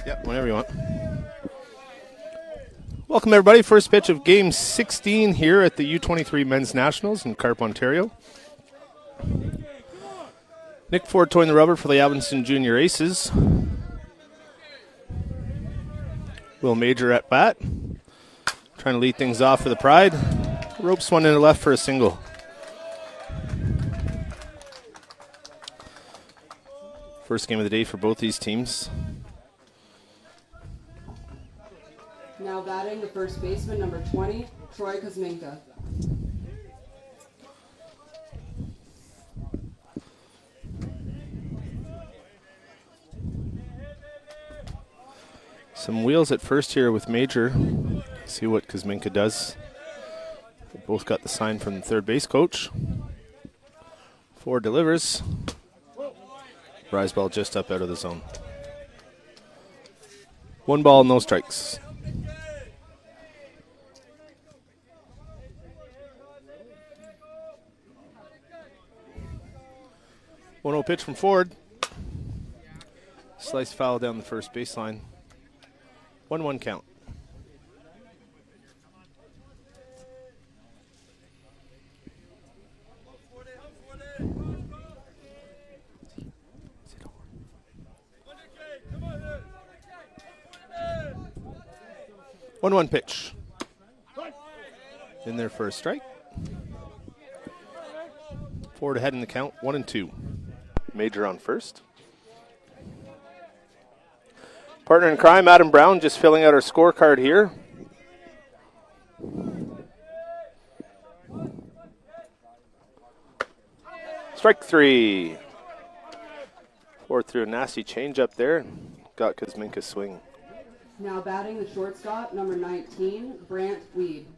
Yep, whenever you want. Welcome, everybody. First pitch of Game 16 here at the U23 Men's Nationals in Carp, Ontario. Nick Ford toying the rubber for the Alviston Junior Aces. Will Major at bat. Trying to lead things off for the Pride. Ropes one in the left for a single. First game of the day for both these teams. Now batting the first baseman, number 20, Troy Kuzminka. Some wheels at first here with Major. See what Kuzminka does. They both got the sign from the third base coach. Ford delivers. Rise ball just up out of the zone. 1 ball, no strikes. 1-0 pitch from Ford. Slice foul down the first baseline. 1-1 count. One pitch. In there for a strike. Ford ahead in the count, 1-2. Major on first. Partner in crime, Adam Brown, just filling out our scorecard here. Strike 3. Ford threw a nasty change up there. Got Kuzminka's swing. Now batting the shortstop, number 19, Brant Weed.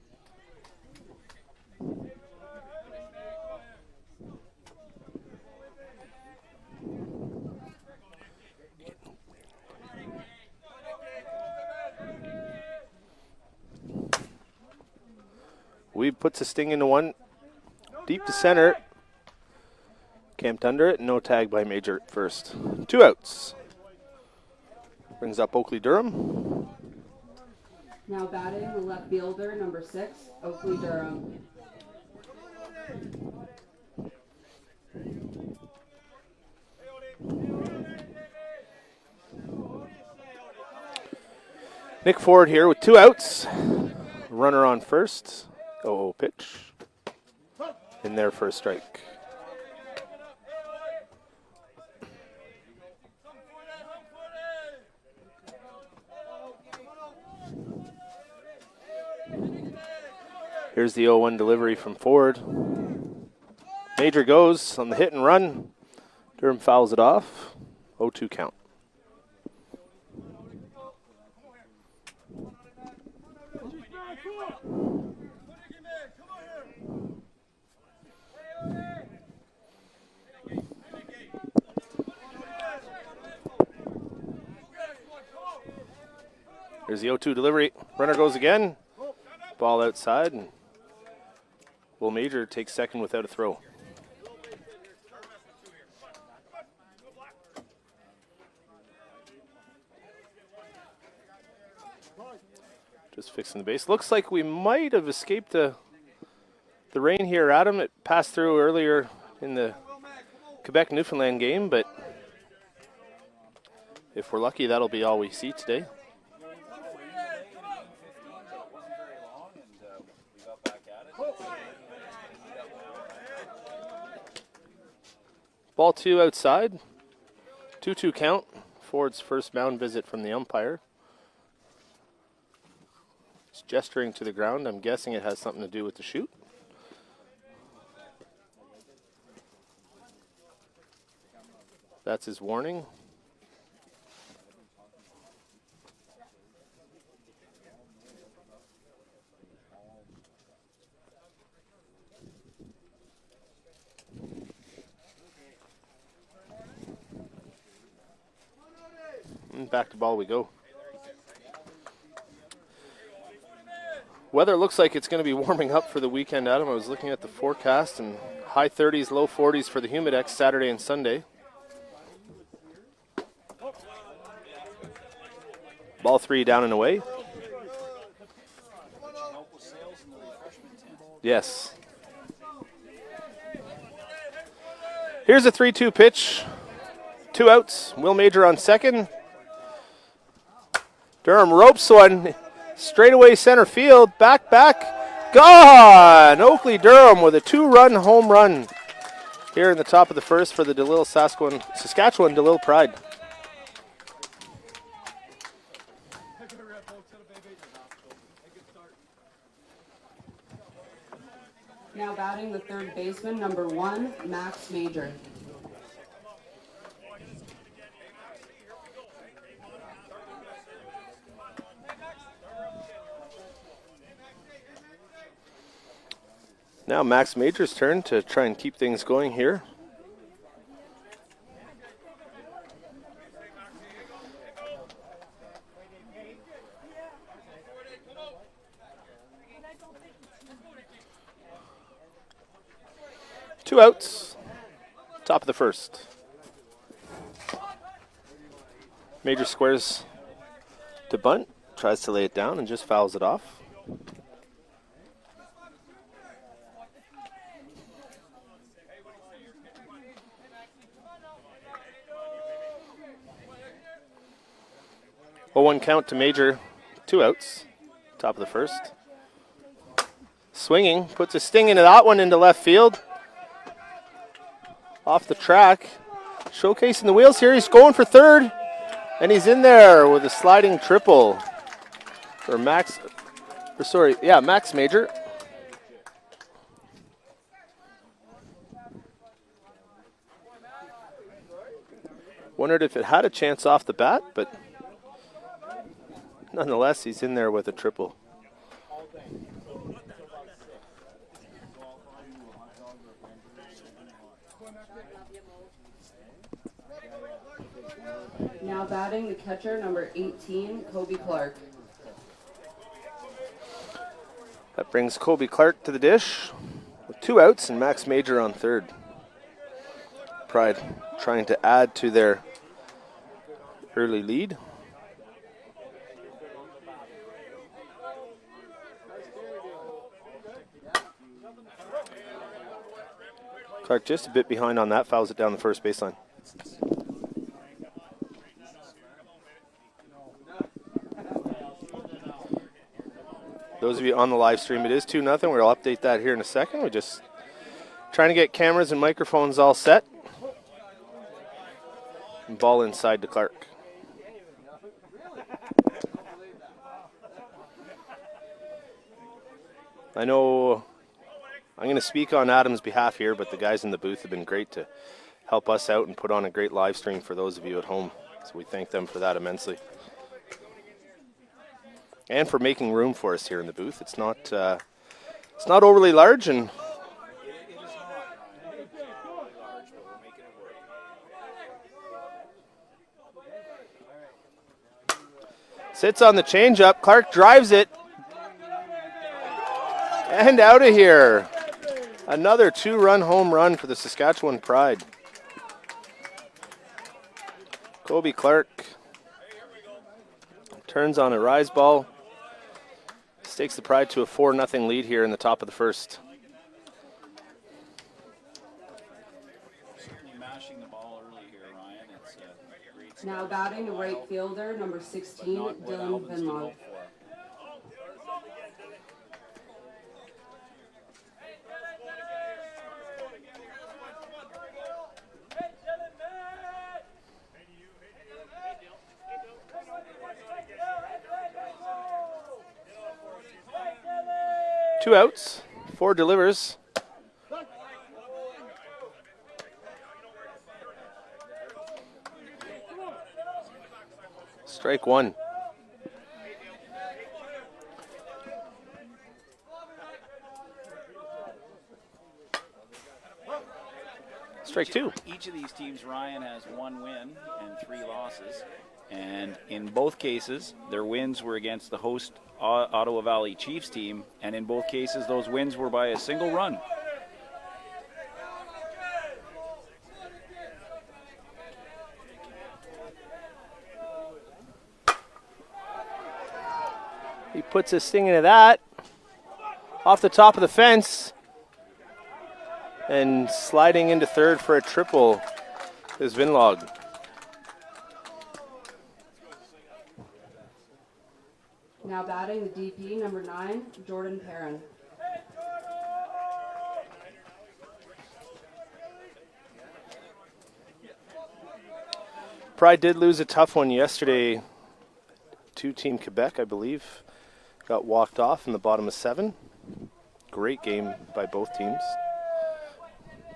Weed puts a sting into one. Deep to center. Camped under it. No tag by Major at first. 2 outs. Brings up Oakley Durham. Now batting the left fielder, number 6, Oakley Durham. Nick Ford here with 2 outs. Runner on first. 0-0 pitch. In there for a strike. Here's the 0-1 delivery from Ford. Major goes on the hit and run. Durham fouls it off. 0-2 count. Here's the 0-2 delivery. Runner goes again. Ball outside. And Will Major takes second without a throw. Just fixing the base. Looks like we might have escaped the rain here, Adam. It passed through earlier in the Quebec-Newfoundland game, but if we're lucky, that'll be all we see today. Ball 2 outside. 2-2 count. Ford's first mound visit from the umpire. He's gesturing to the ground. I'm guessing it has something to do with the shoot. That's his warning. And back to ball we go. Weather looks like it's going to be warming up for the weekend, Adam. I was looking at the forecast, and high 30s, low 40s for the Humidex Saturday and Sunday. Ball 3 down and away. Yes. Here's a 3-2 pitch. 2 outs. Will Major on second. Durham ropes one. Straightaway center field. Back. Gone! Oakley Durham with a 2-run home run here in the top of the first for the Delisle Saskatchewan Delisle Pride. Now batting the third baseman, number 1, Max Major. Now Max Major's turn to try and keep things going here. Two outs, top of the first. Major squares to bunt, tries to lay it down and just fouls it off. A 1 count to Major, 2 outs, top of the first. Swinging, puts a sting into that one into left field. Off the track, showcasing the wheels here. He's going for third, and he's in there with a sliding triple for Max Major. Wondered if it had a chance off the bat, but nonetheless, he's in there with a triple. Now batting the catcher, number 18, Kobe Clark. That brings Kobe Clark to the dish with 2 outs and Max Major on third. Pride trying to add to their early lead. Clark just a bit behind on that, fouls it down the first baseline. Those of you on the live stream, it is 2-0. We'll update that here in a second. We're just trying to get cameras and microphones all set. And ball inside to Clark. I know I'm going to speak on Adam's behalf here, but the guys in the booth have been great to help us out and put on a great live stream for those of you at home. So we thank them for that immensely. And for making room for us here in the booth. It's not overly large, and sits on the changeup. Clark drives it. And out of here. Another 2-run home run for the Saskatchewan Pride. Kobe Clark turns on a rise ball. Takes the Pride to a 4-0 lead here in the top of the first. Now batting the right fielder, number 16, Dylan Vinlog. Two outs, 4 delivers. Strike 1. Strike 2. Each of these teams, Ryan, has 1 win and 3 losses. And in both cases, their wins were against the host Ottawa Valley Chiefs team, and in both cases, those wins were by a single run. puts a sting into that. Off the top of the fence. And sliding into third for a triple is Vinlog. Now batting the DP, number 9, Jordan Perrin. Pride did lose a tough one yesterday to Team Quebec, I believe. Got walked off in the bottom of 7. Great game by both teams.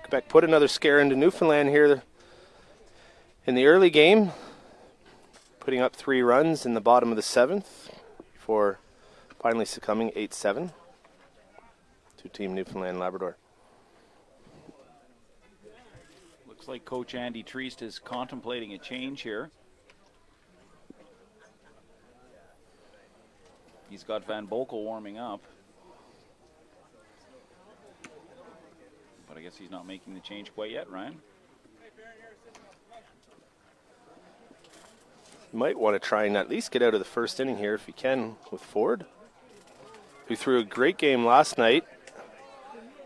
Quebec put another scare into Newfoundland here in the early game, putting up 3 runs in the bottom of the 7th before finally succumbing 8-7 to Team Newfoundland Labrador. Looks like Coach Andy Treist is contemplating a change here. He's got Van Boekel warming up. But I guess he's not making the change quite yet, Ryan. You might want to try and at least get out of the first inning here if you can with Ford, who threw a great game last night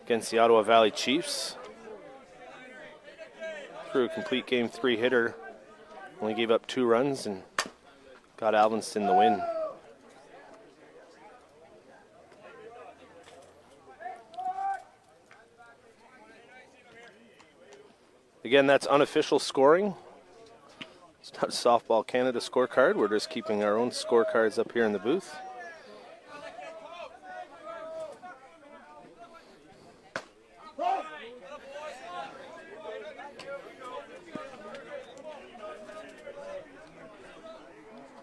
against the Ottawa Valley Chiefs. Threw a complete game 3 hitter, only gave up 2 runs and got Alviston the win. Again, that's unofficial scoring. It's not a Softball Canada scorecard. We're just keeping our own scorecards up here in the booth.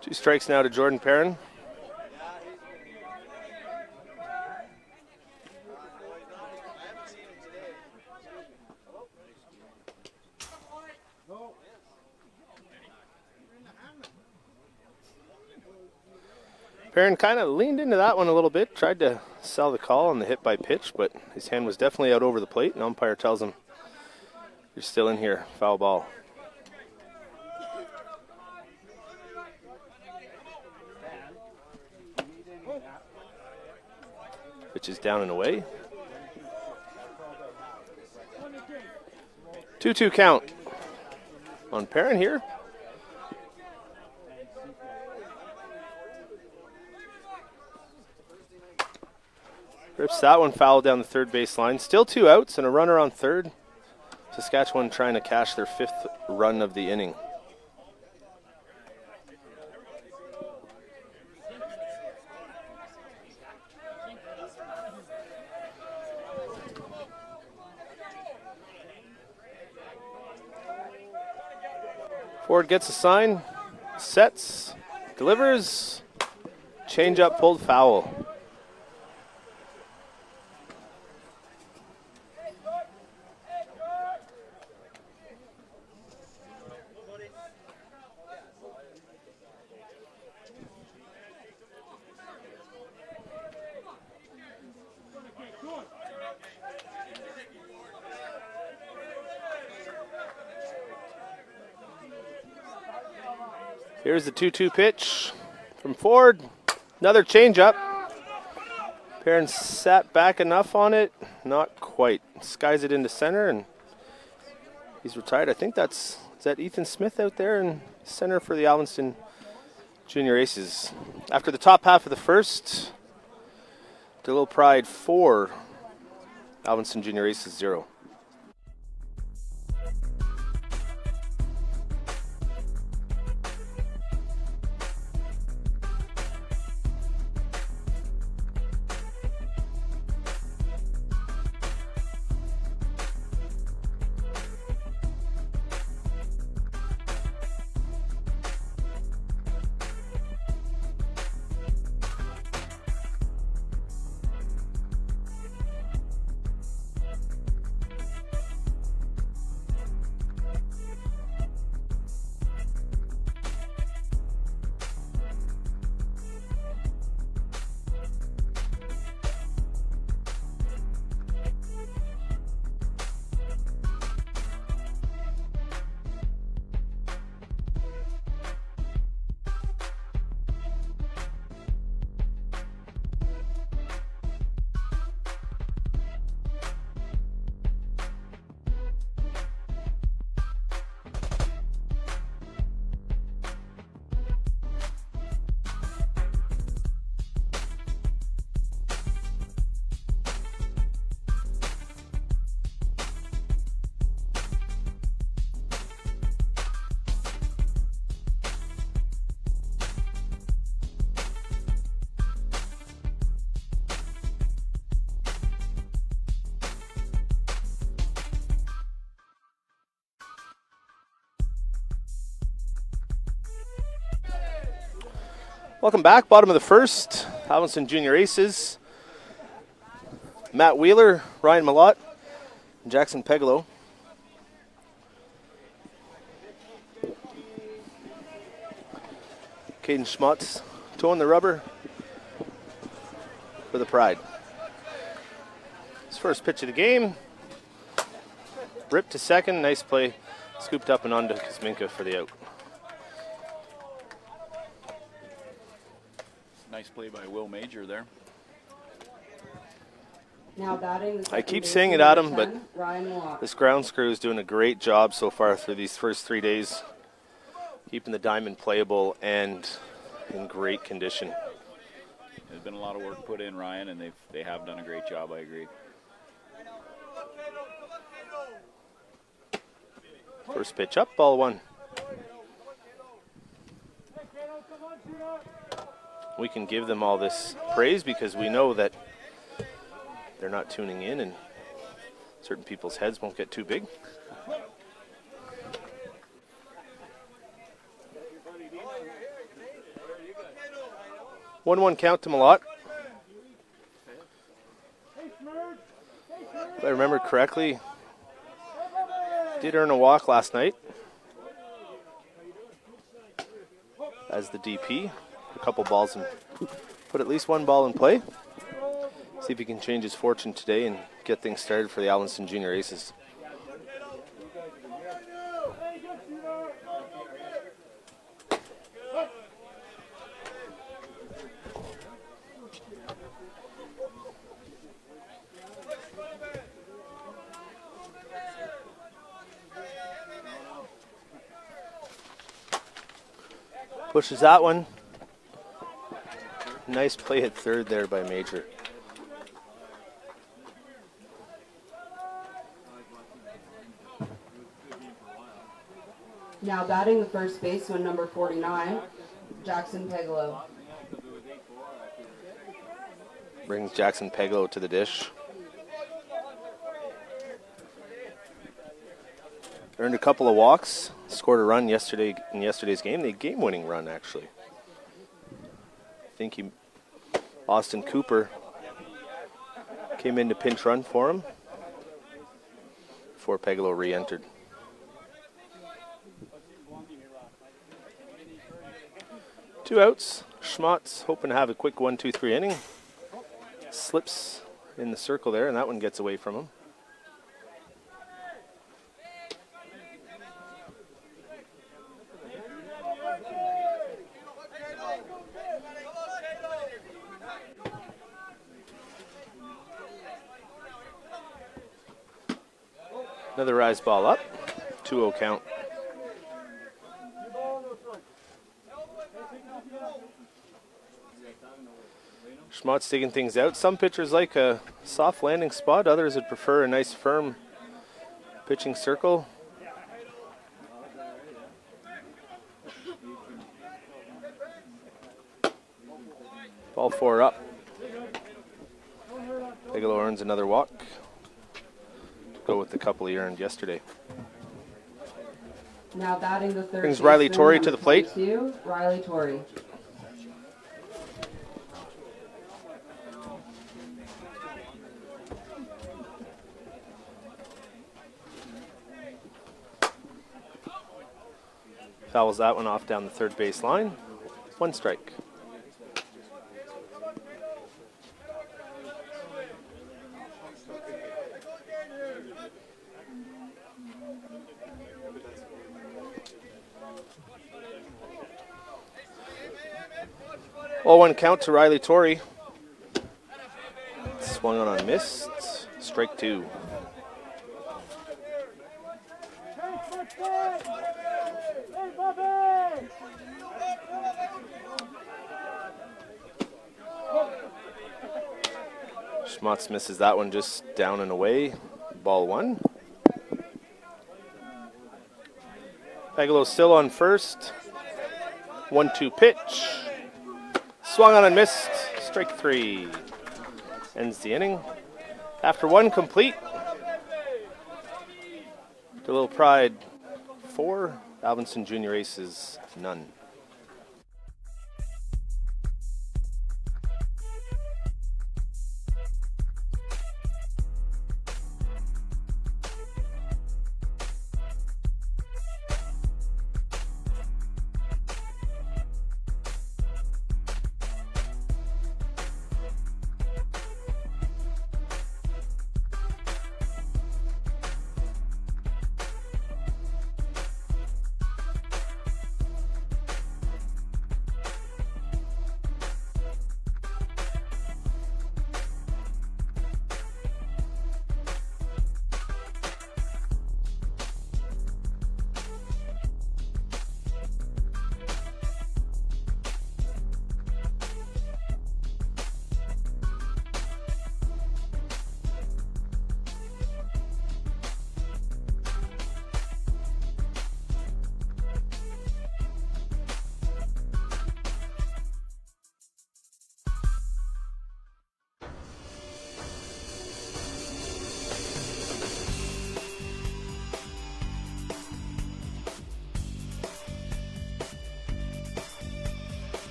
Two strikes now to Jordan Perrin. Perrin kind of leaned into that one a little bit, tried to sell the call on the hit by pitch, but his hand was definitely out over the plate, and umpire tells him, "You're still in here, foul ball." Pitch is down and away. 2-2 count on Perrin here. Rips that one foul down the third base line. Still 2 outs and a runner on third. Saskatchewan trying to cash their 5th run of the inning. Ford gets a sign, sets, delivers, change up pulled foul. Here's the 2-2 pitch from Ford. Another changeup. Perrin sat back enough on it. Not quite. Skies it into center, and he's retired. I think is that Ethan Smith out there in center for the Alviston Junior Aces. After the top half of the first, Delisle Pride 4, Alviston Junior Aces 0. Welcome back. Bottom of the first. Alviston Junior Aces. Matt Wheeler, Ryan Malott, and Jackson Pegalo. Caden Schmutz toeing the rubber for the Pride. His first pitch of the game. Ripped to second. Nice play. Scooped up and onto Kuzminka for the out. Nice play by Will Major there. Now batting the I second keep baseman, saying it, number Adam, but 10, Ryan Malott. this grounds crew is doing a great job so far through these first 3 days, keeping the diamond playable and in great condition. There's been a lot of work put in, Ryan, and they have done a great job, I agree. First pitch up, ball one. We can give them all this praise because we know that they're not tuning in and certain people's heads won't get too big. One count to Malott. If I remember correctly, did earn a walk last night as the DP. A couple balls and put at least one ball in play. See if he can change his fortune today and get things started for the Alviston Junior Aces. Pushes that one. Nice play at third there by Major. Now batting the first baseman, number 49, Jackson Pegalo. Brings Jackson Pegalo to the dish. Earned a couple of walks. Scored a run yesterday in yesterday's game. The game-winning run, actually. I think Austin Cooper came in to pinch run for him before Pegalo re-entered. Two outs. Schmutz hoping to have a quick 1-2-3 inning. Slips in the circle there, and that one gets away from him. Another rise ball up. 2-0 count. Schmutz digging things out. Some pitchers like a soft landing spot. Others would prefer a nice firm pitching circle. Ball four up. Bigelow earns another walk. Go with the couple he earned yesterday. Now batting the third Brings Riley baseman, Torrey number to the plate. 22, Riley Torrey. Fouls that one off down the third base line. 1 strike. Oh, 1 count to Riley Torrey. Swung on missed. Strike 2. Schmutz misses that one just down and away. Ball 1. Pegalo still on first. 1-2 pitch. Swung on and missed. Strike 3. Ends the inning. After 1 complete. Delisle Pride 4. Alviston Junior Aces none.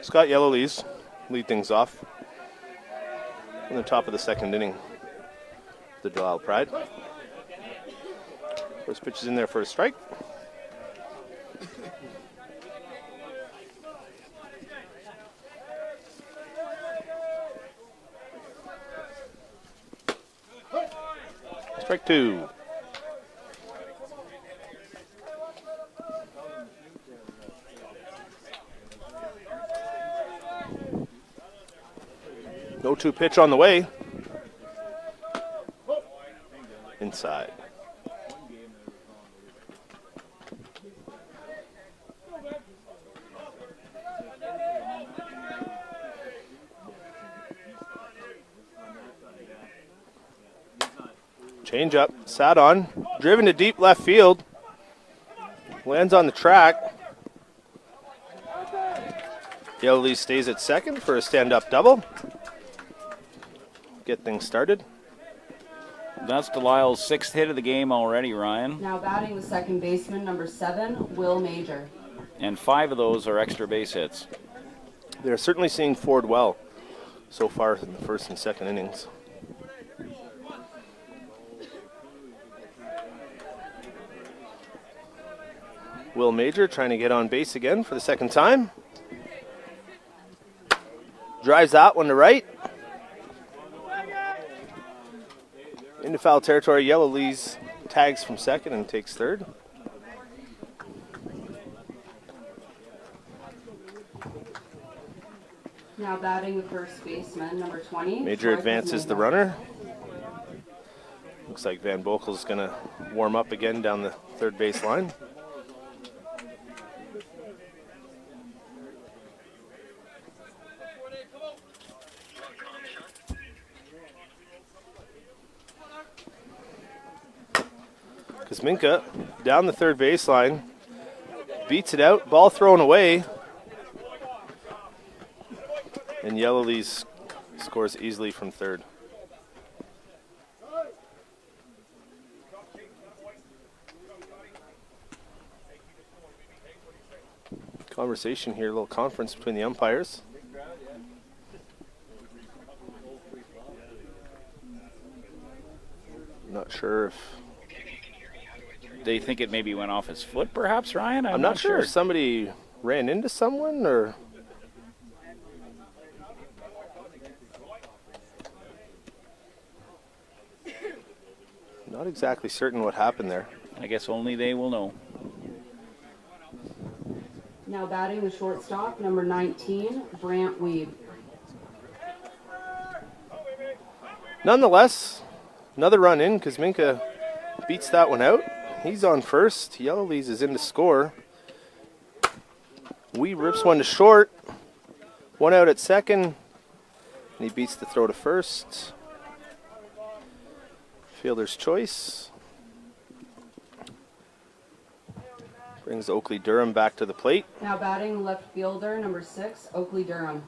Scott Yellowlees lead things off in the top of the second inning. The Delisle Pride. First pitch is in there for a strike. Strike two. No 2 pitch on the way. Inside. Change up, sat on, driven to deep left field. Lands on the track. Yellowlees stays at second for a stand-up double. Get things started. That's Delisle's 6th hit of the game already, Ryan. Now batting the second baseman, number 7, Will Major. And 5 of those are extra base hits. They're certainly seeing Ford well so far in the first and second innings. Will Major trying to get on base again for the second time. Drives that one to right. Into foul territory, Yellowlees tags from second and takes third. Now batting the first baseman, number 20. Major advances the runner. Looks like Van Bokel's going to warm up again down the third base line. Kuzminka down the third baseline, beats it out, ball thrown away, and Yellowlees scores easily from third. Conversation here, a little conference between the umpires. Not sure if They think it maybe went off his foot, perhaps, Ryan? I'm not sure if somebody ran into someone or. Not exactly certain what happened there. I guess only they will know. Now batting the shortstop, number 19, Brant Weeb. Nonetheless, another run in. Kuzminka beats that one out. He's on first. Yellowlees is in to score. Weeb rips one to short. One out at second. And he beats the throw to first. Fielder's choice. Brings Oakley Durham back to the plate. Now batting left fielder, number 6, Oakley Durham.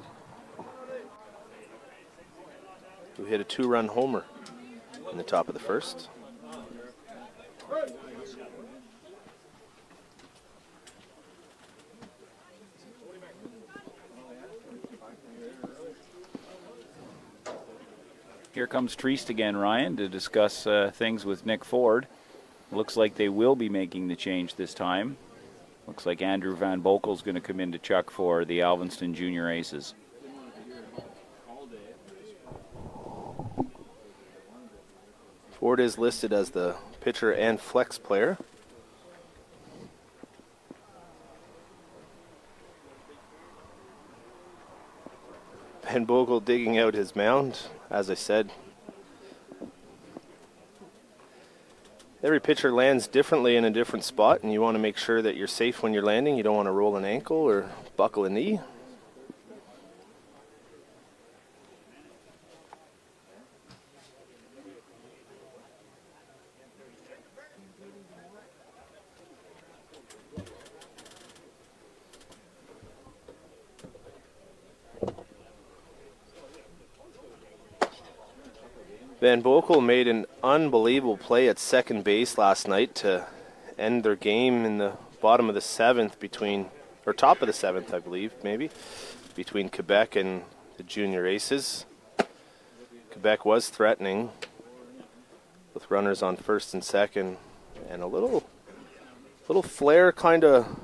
Who hit a 2-run homer in the top of the first. Here comes Treast again, Ryan, to discuss things with Nick Ford. Looks like they will be making the change this time. Looks like Andrew Van Bokel's going to come in to chuck for the Alviston Junior Aces. Ford is listed as the pitcher and flex player. Van Bokel digging out his mound, as I said. Every pitcher lands differently in a different spot, and you want to make sure that you're safe when you're landing. You don't want to roll an ankle or buckle a knee. Van Bokel made an unbelievable play at second base last night to end their game in the bottom of the 7th top of the 7th, I believe, maybe, between Quebec and the junior aces. Quebec was threatening with runners on first and second, and a little flare kind of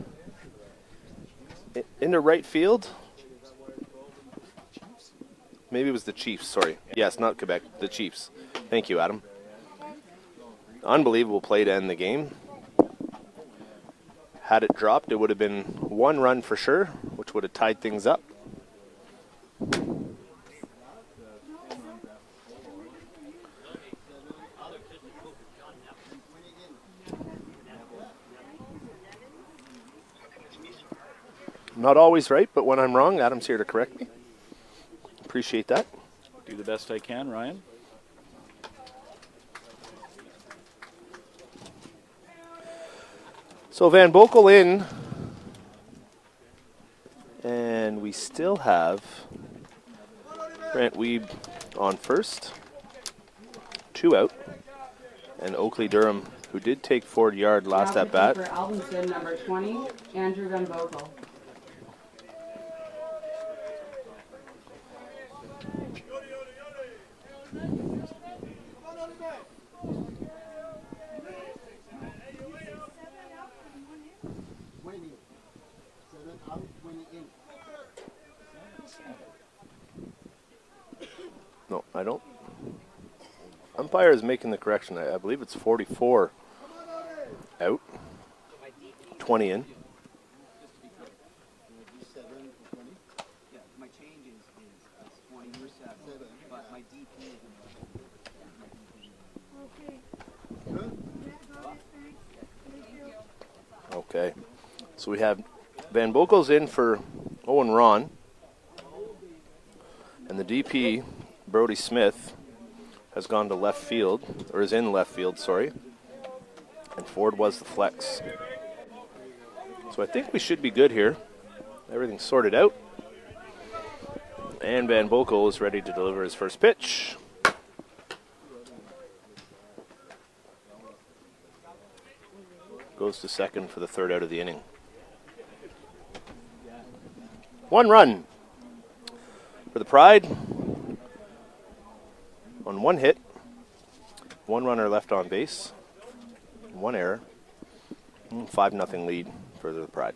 into right field. Maybe it was the Chiefs, sorry. Yes, not Quebec, the Chiefs. Thank you, Adam. Unbelievable play to end the game. Had it dropped, it would have been 1 run for sure, which would have tied things up. Not always right, but when I'm wrong, Adam's here to correct me. Appreciate that. Do the best I can, Ryan. So Van Boekel in, and we still have Grant Weeb on first, 2 out, and Oakley Durham, who did take 40 yard last at bat. For Alviston, number 20, Andrew Van Boekel. No, I don't. Umpire is making the correction. I believe it's 44 out, 20 in. Okay, so we have Van Boekel's in for Owen Ron, and the DP, Brody Smith, has gone to left field, or is in left field, sorry, and Ford was the flex. So I think we should be good here. Everything's sorted out, and Van Boekel is ready to deliver his first pitch. Goes to second for the 3rd out of the inning. 1 run for the Pride on 1 hit, 1 runner left on base, 1 error, 5-0 lead for the Pride.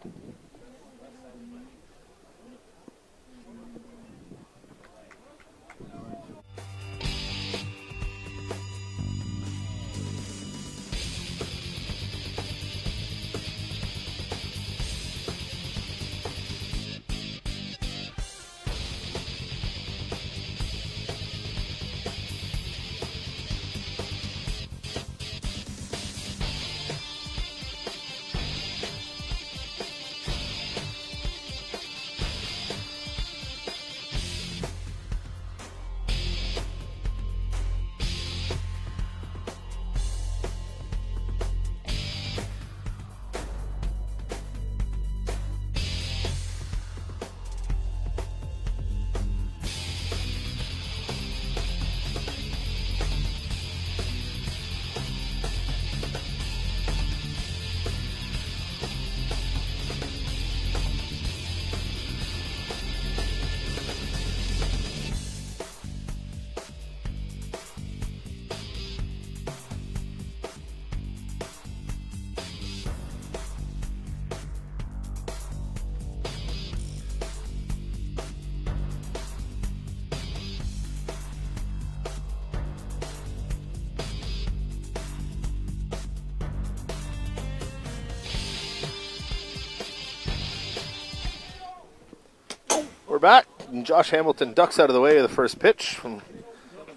We're back, and Josh Hamilton ducks out of the way of the first pitch from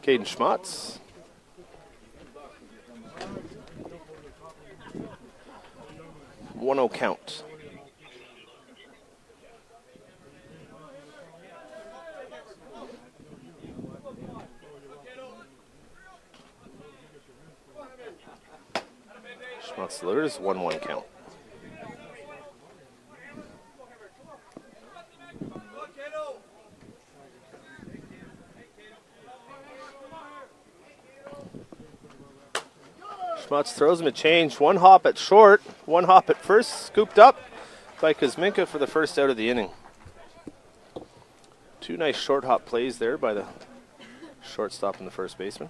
Caden Schmatz. One-0 count. Schmatz delivers, 1-1 count. Schmatz throws him a change. 1 hop at short, 1 hop at first, scooped up by Kuzminka for the first out of the inning. Two nice short hop plays there by the shortstop and the first baseman.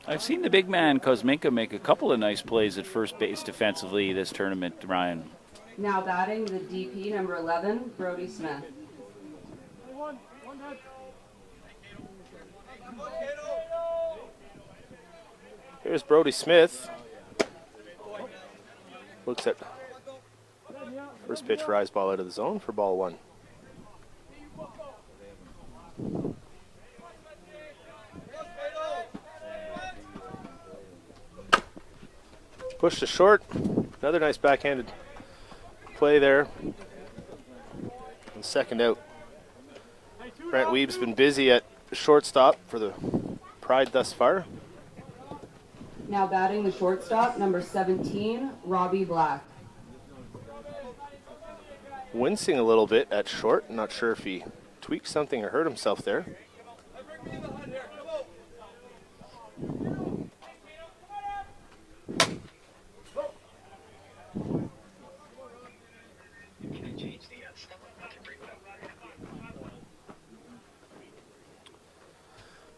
I've seen the big man Kuzminka make a couple of nice plays at first base defensively this tournament, Ryan. Now batting the DP number 11, Brody Smith. Here's Brody Smith. Looks at first pitch rise ball out of the zone for ball 1. Push to short. Another nice backhanded play there. And second out. Brant Weeb's been busy at shortstop for the Pride thus far. Now batting the shortstop, number 17, Robbie Black. Wincing a little bit at short. Not sure if he tweaked something or hurt himself there.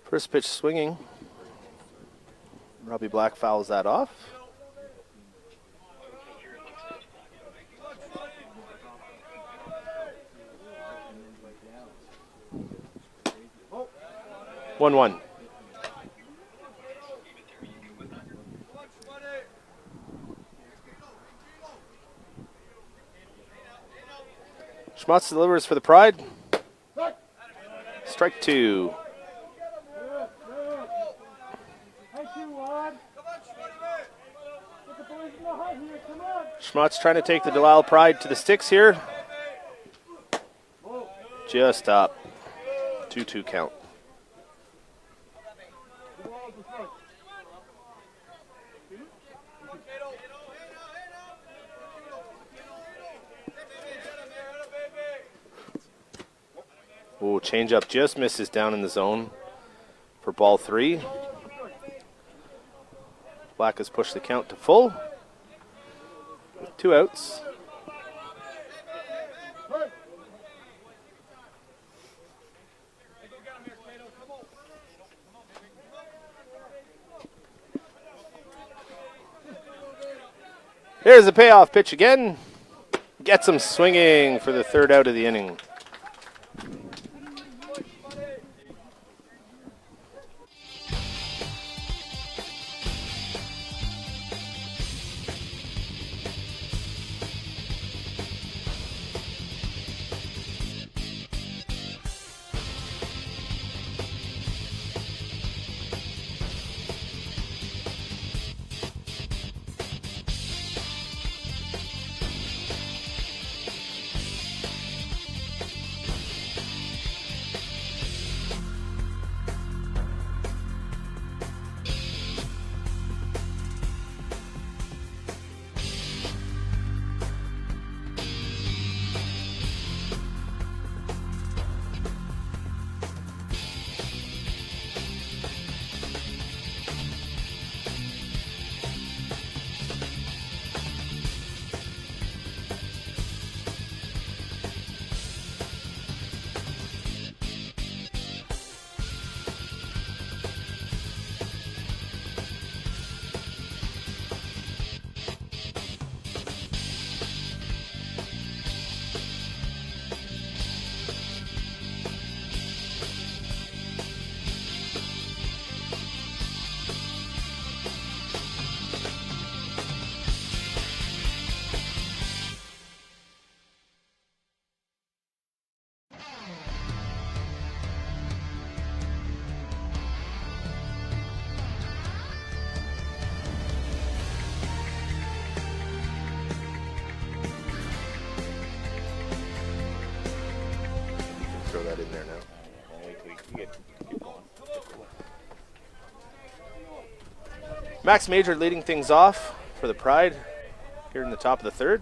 First pitch swinging. Robbie Black fouls that off. One. Schmutz delivers for the Pride. Strike 2. Schmutz trying to take the Delisle Pride to the sticks here. Just up. 2-2 count. Oh, changeup just misses down in the zone for ball 3. Black has pushed the count to full with 2 outs. Here's the payoff pitch again. Gets him swinging for the 3rd out of the inning. Throw that in there now. Max Major leading things off for the Pride here in the top of the 3rd.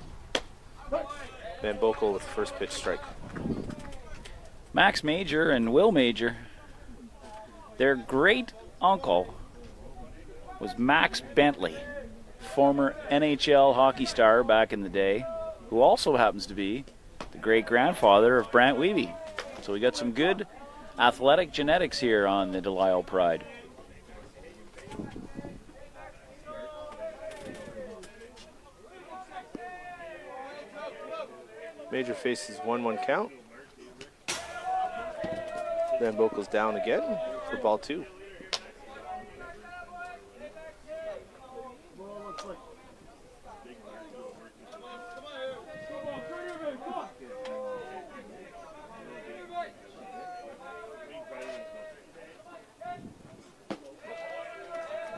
Van Bokel with the first pitch strike. Max Major and Will Major, their great uncle was Max Bentley, former NHL hockey star back in the day, who also happens to be the great grandfather of Brant Weeby. So we got some good athletic genetics here on the Delisle Pride. Major faces 1-1 count. Van Bokel's down again for ball 2.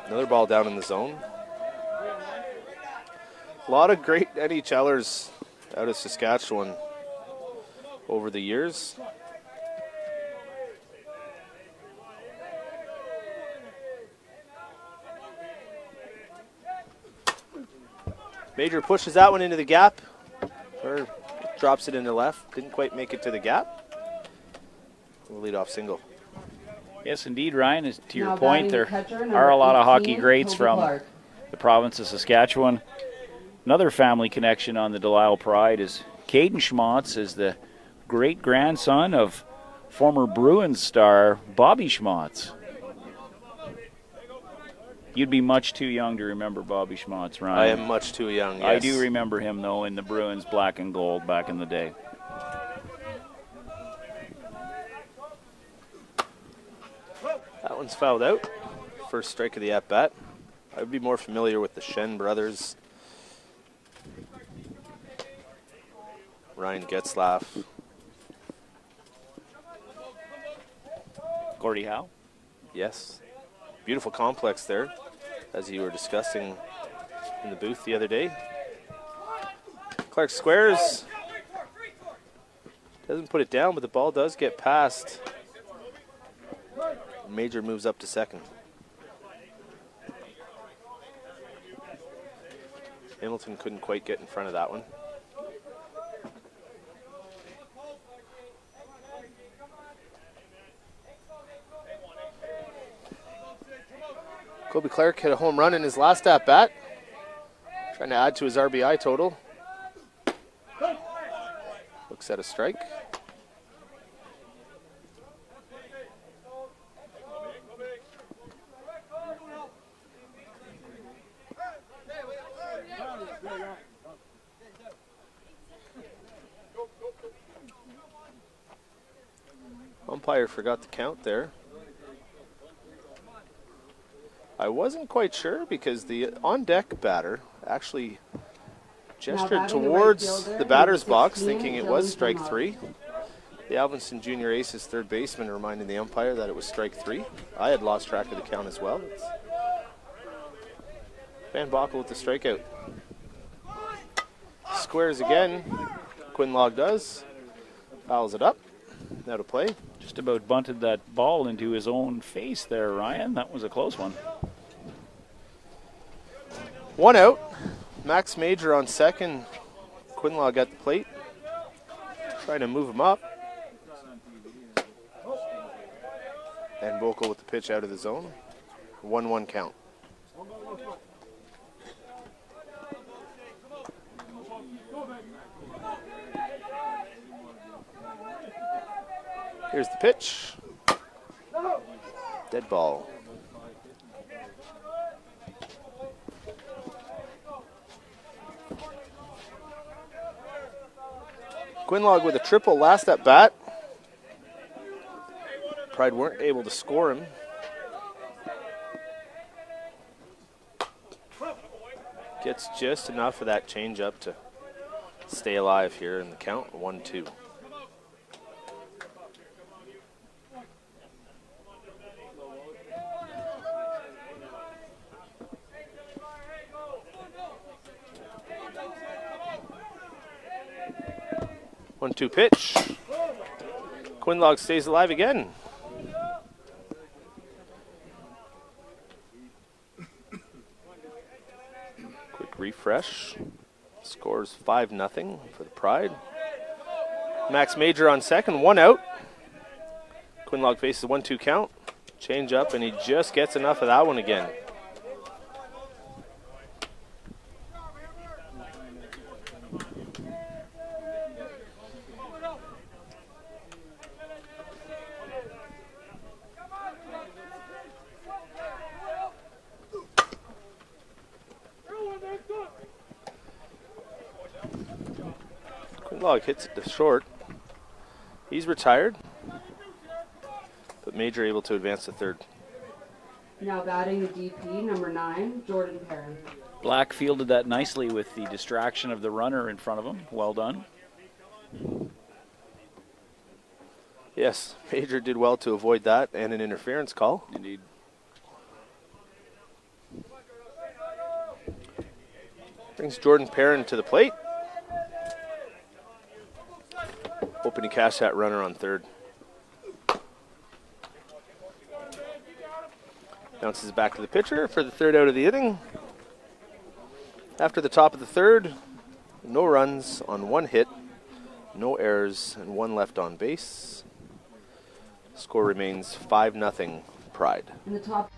Another ball down in the zone. A lot of great NHLers out of Saskatchewan over the years. Major pushes that one into the gap, or drops it into left. Didn't quite make it to the gap. Lead off single. Yes, indeed, Ryan. As to your Now point, batting there catcher, are number a lot of hockey 18, greats Toby from Clark. the province of Saskatchewan. Another family connection on the Delisle Pride is Caden Schmotz is the great-grandson of former Bruins star Bobby Schmotz. You'd be much too young to remember Bobby Schmotz, Ryan. I am much too young, yes. I do remember him, though, in the Bruins black and gold back in the day. That one's fouled out. First strike of the at-bat. I would be more familiar with the Shen brothers. Ryan Getzlaff. Gordie Howe? Yes. Beautiful complex there, as you were discussing in the booth the other day. Clark squares. Doesn't put it down, but the ball does get past. Major moves up to second. Hamilton couldn't quite get in front of that one. Kobe Clark hit a home run in his last at-bat, trying to add to his RBI total. Looks at a strike. Umpire forgot to count there. I wasn't quite sure because the on-deck batter actually gestured batting the right towards fielder, the batter's number box 16, thinking it was Dylan strike Summer. 3. The Alviston Junior Aces third baseman reminding the umpire that it was strike 3. I had lost track of the count as well. Van Bokel with the strikeout. Squares again. Quinlog does. Fouls it up. Now to play. Just about bunted that ball into his own face there, Ryan. That was a close one. 1 out. Max Major on second. Quinlog at the plate. Trying to move him up. And Bokel with the pitch out of the zone. 1-1 count. Here's the pitch. Dead ball. Quinlog with a triple last at bat. Pride weren't able to score him. Gets just enough of that changeup to stay alive here in the count, 1-2. One-two pitch. Quinlog stays alive again. Quick refresh. Scores 5-0 for the Pride. Max Major on second, 1 out. Quinlog faces a 1-2 count. Change up, and he just gets enough of that one again. Log hits it to short. He's retired, but Major able to advance to third. Now batting the DP, number 9, Jordan Perrin. Black fielded that nicely with the distraction of the runner in front of him. Well done. Yes, Major did well to avoid that and an interference call. Indeed. Brings Jordan Perrin to the plate. Hoping to catch that runner on third. Bounces back to the pitcher for the third out of the inning. After the top of the third, no runs on 1 hit, no errors, and 1 left on base. Score remains 5-0 Pride. In the top.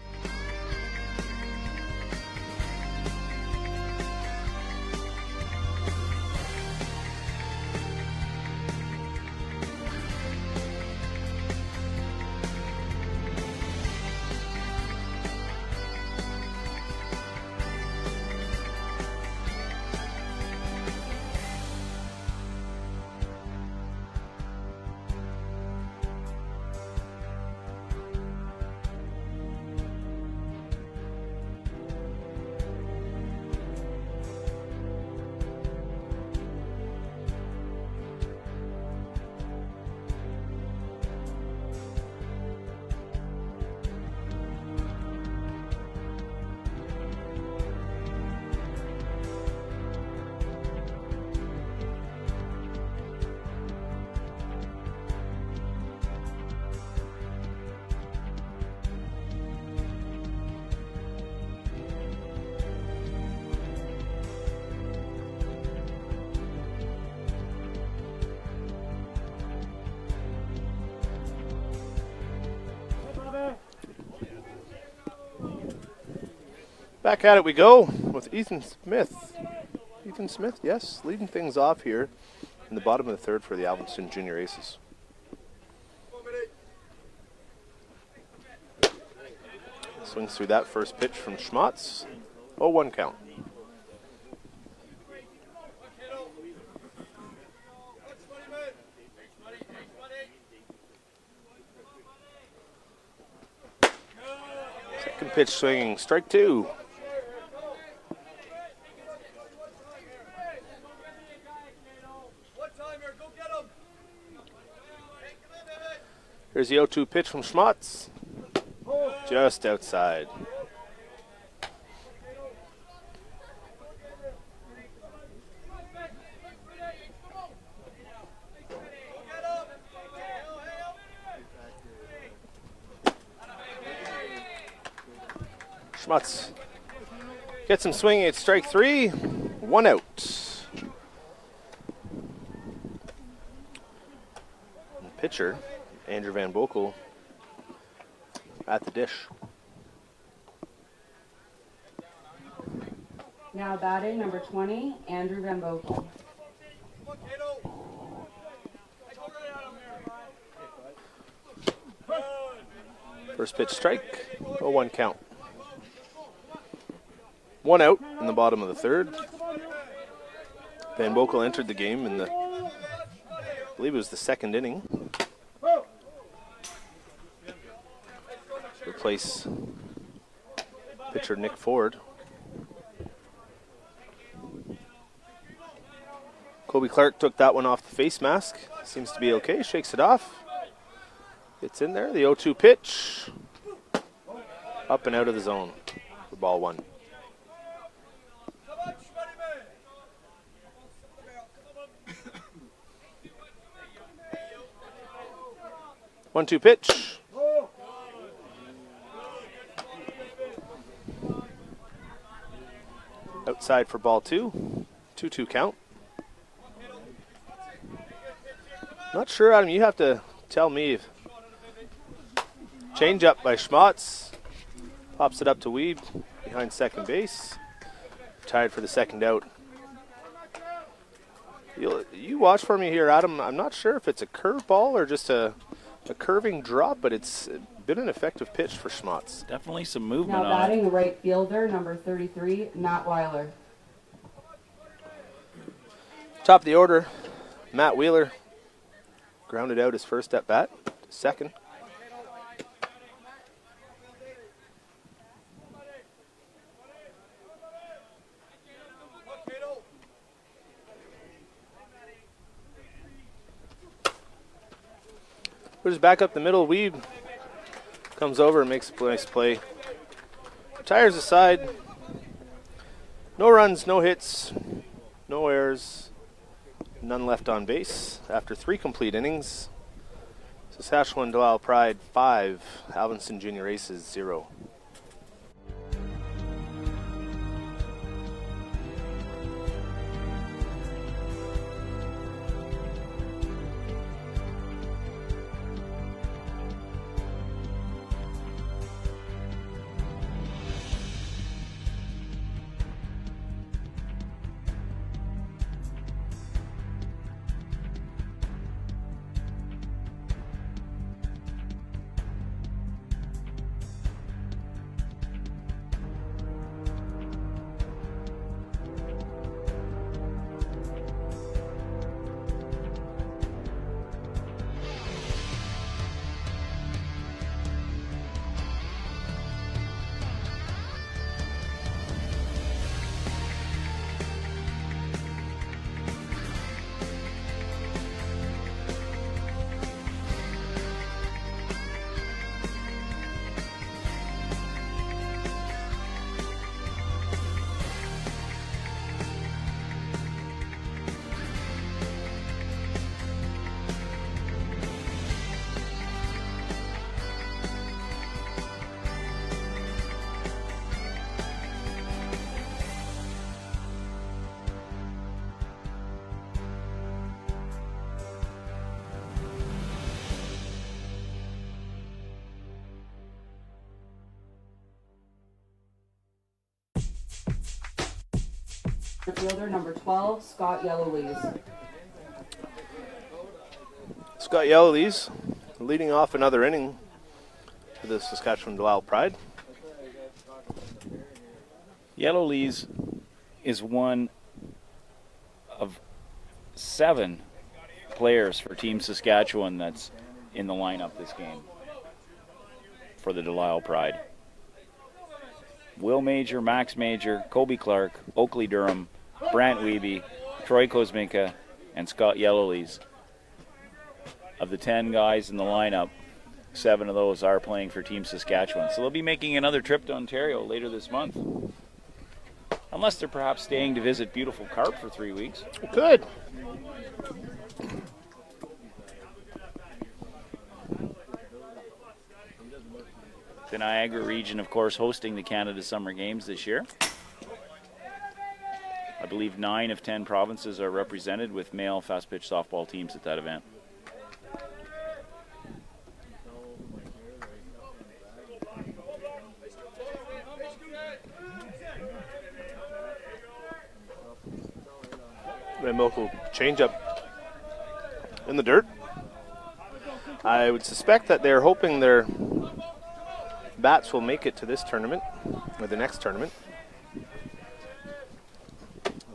Back at it we go with Ethan Smith. Ethan Smith, yes, leading things off here in the bottom of the third for the Alviston Junior Aces. Swings through that first pitch from Schmatz. 0-1 count. Second pitch swinging, strike 2. Here's the 0-2 pitch from Schmatz. Just outside. Schmatz gets him swinging at strike 3. 1 out. And the pitcher, Andrew Van Boekel, at the dish. Now batting number 20, Andrew Van Boekel. First pitch strike, 0-1 count. 1 out in the bottom of the third. Van Boekel entered the game in the, I believe it was the second inning. Replace pitcher Nick Ford. Kobe Clark took that one off the face mask. Seems to be okay, shakes it off. It's in there, the 0-2 pitch. Up and out of the zone for ball 1. One-two pitch. Outside for ball 2. 2-2 count. Not sure, Adam, you have to tell me if change up by Schmatz. Pops it up to Weeb behind second base. Tied for the second out. You watch for me here, Adam. I'm not sure if it's a curveball or just a curving drop, but it's been an effective pitch for Schmatz. Definitely some movement Now on batting it. the right fielder, number 33, Matt Weiler. Top of the order, Matt Wheeler grounded out his first at bat, second. Puts it back up the middle. Weeb comes over and makes a nice play. Retires aside. No runs, no hits, no errors, none left on base. After 3 complete innings, Saskatchewan Delisle Pride 5, Alviston Junior Aces 0. Fielder number 12, Scott Yellowlees. Scott Yellowlees leading off another inning for the Saskatchewan Delisle Pride. Yellowlees is one of 7 players for Team Saskatchewan that's in the lineup this game for the Delisle Pride. Will Major, Max Major, Kobe Clark, Oakley Durham, Brant Wiebe, Troy Kosminka, and Scott Yellowlees. Of the 10 guys in the lineup, 7 of those are playing for Team Saskatchewan. So they'll be making another trip to Ontario later this month. Unless they're perhaps staying to visit beautiful Carp for 3 weeks. Good. The Niagara region, of course, hosting the Canada Summer Games this year. I believe 9 of 10 provinces are represented with male fast-pitch softball teams at that event. Local changeup in the dirt. I would suspect that they're hoping their bats will make it to this tournament, or the next tournament.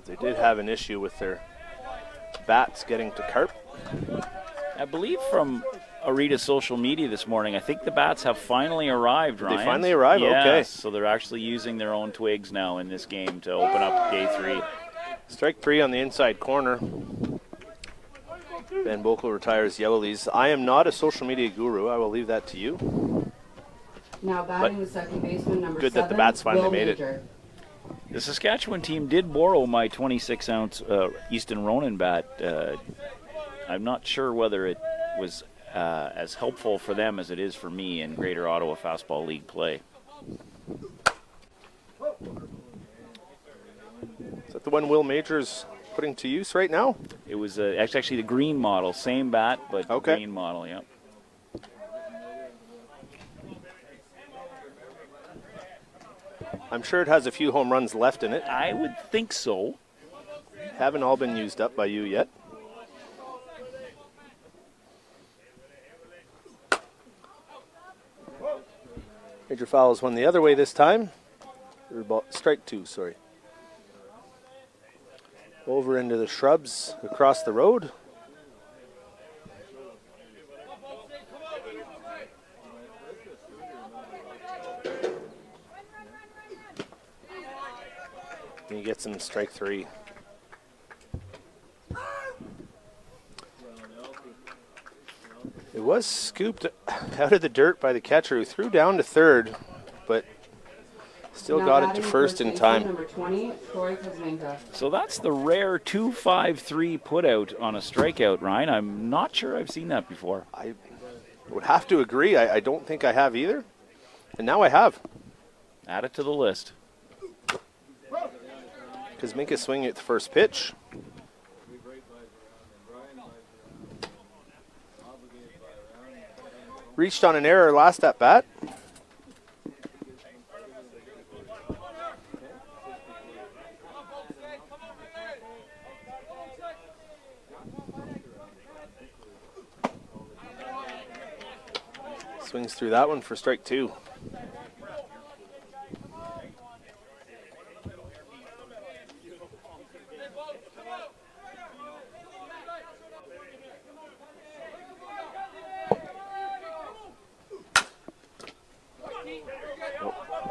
They did have an issue with their bats getting to Carp. I believe from Arita's social media this morning, I think the bats have finally arrived, Ryan. They finally arrived? Yes, okay. So they're actually using their own twigs now in this game to open up day 3. Strike 3 on the inside corner. Ben Bokel retires Yellowlees. I am not a social media guru. I will leave that to you. Now batting the second baseman number 7, Good that the bats finally Will made Major. The Saskatchewan team did borrow my 26-ounce Easton Ronin bat. I'm not sure whether it was as helpful for them as it is for me in Greater Ottawa Fastball League play. Is that the one Will Major's putting to use right now? It was actually the green model, same bat, but okay. Green model, yeah. I'm sure it has a few home runs left in it. I would think so. Haven't all been used up by you yet. Major Fowles won the other way this time. Strike 2, sorry. Over into the shrubs across the road. Alviston, strike 3. It was scooped out of the dirt by the catcher, who threw down to third, but still Now got it to batting first in baseman, time. Number 20, Troy Kuzminka. So that's the rare 2-5-3 putout on a strikeout, Ryan. I'm not sure I've seen that before. I would have to agree. I don't think I have either. And now I have. Add it to the list. Kuzminka swinging at the first pitch. Reached on an error last at bat. Swings through that one for strike 2.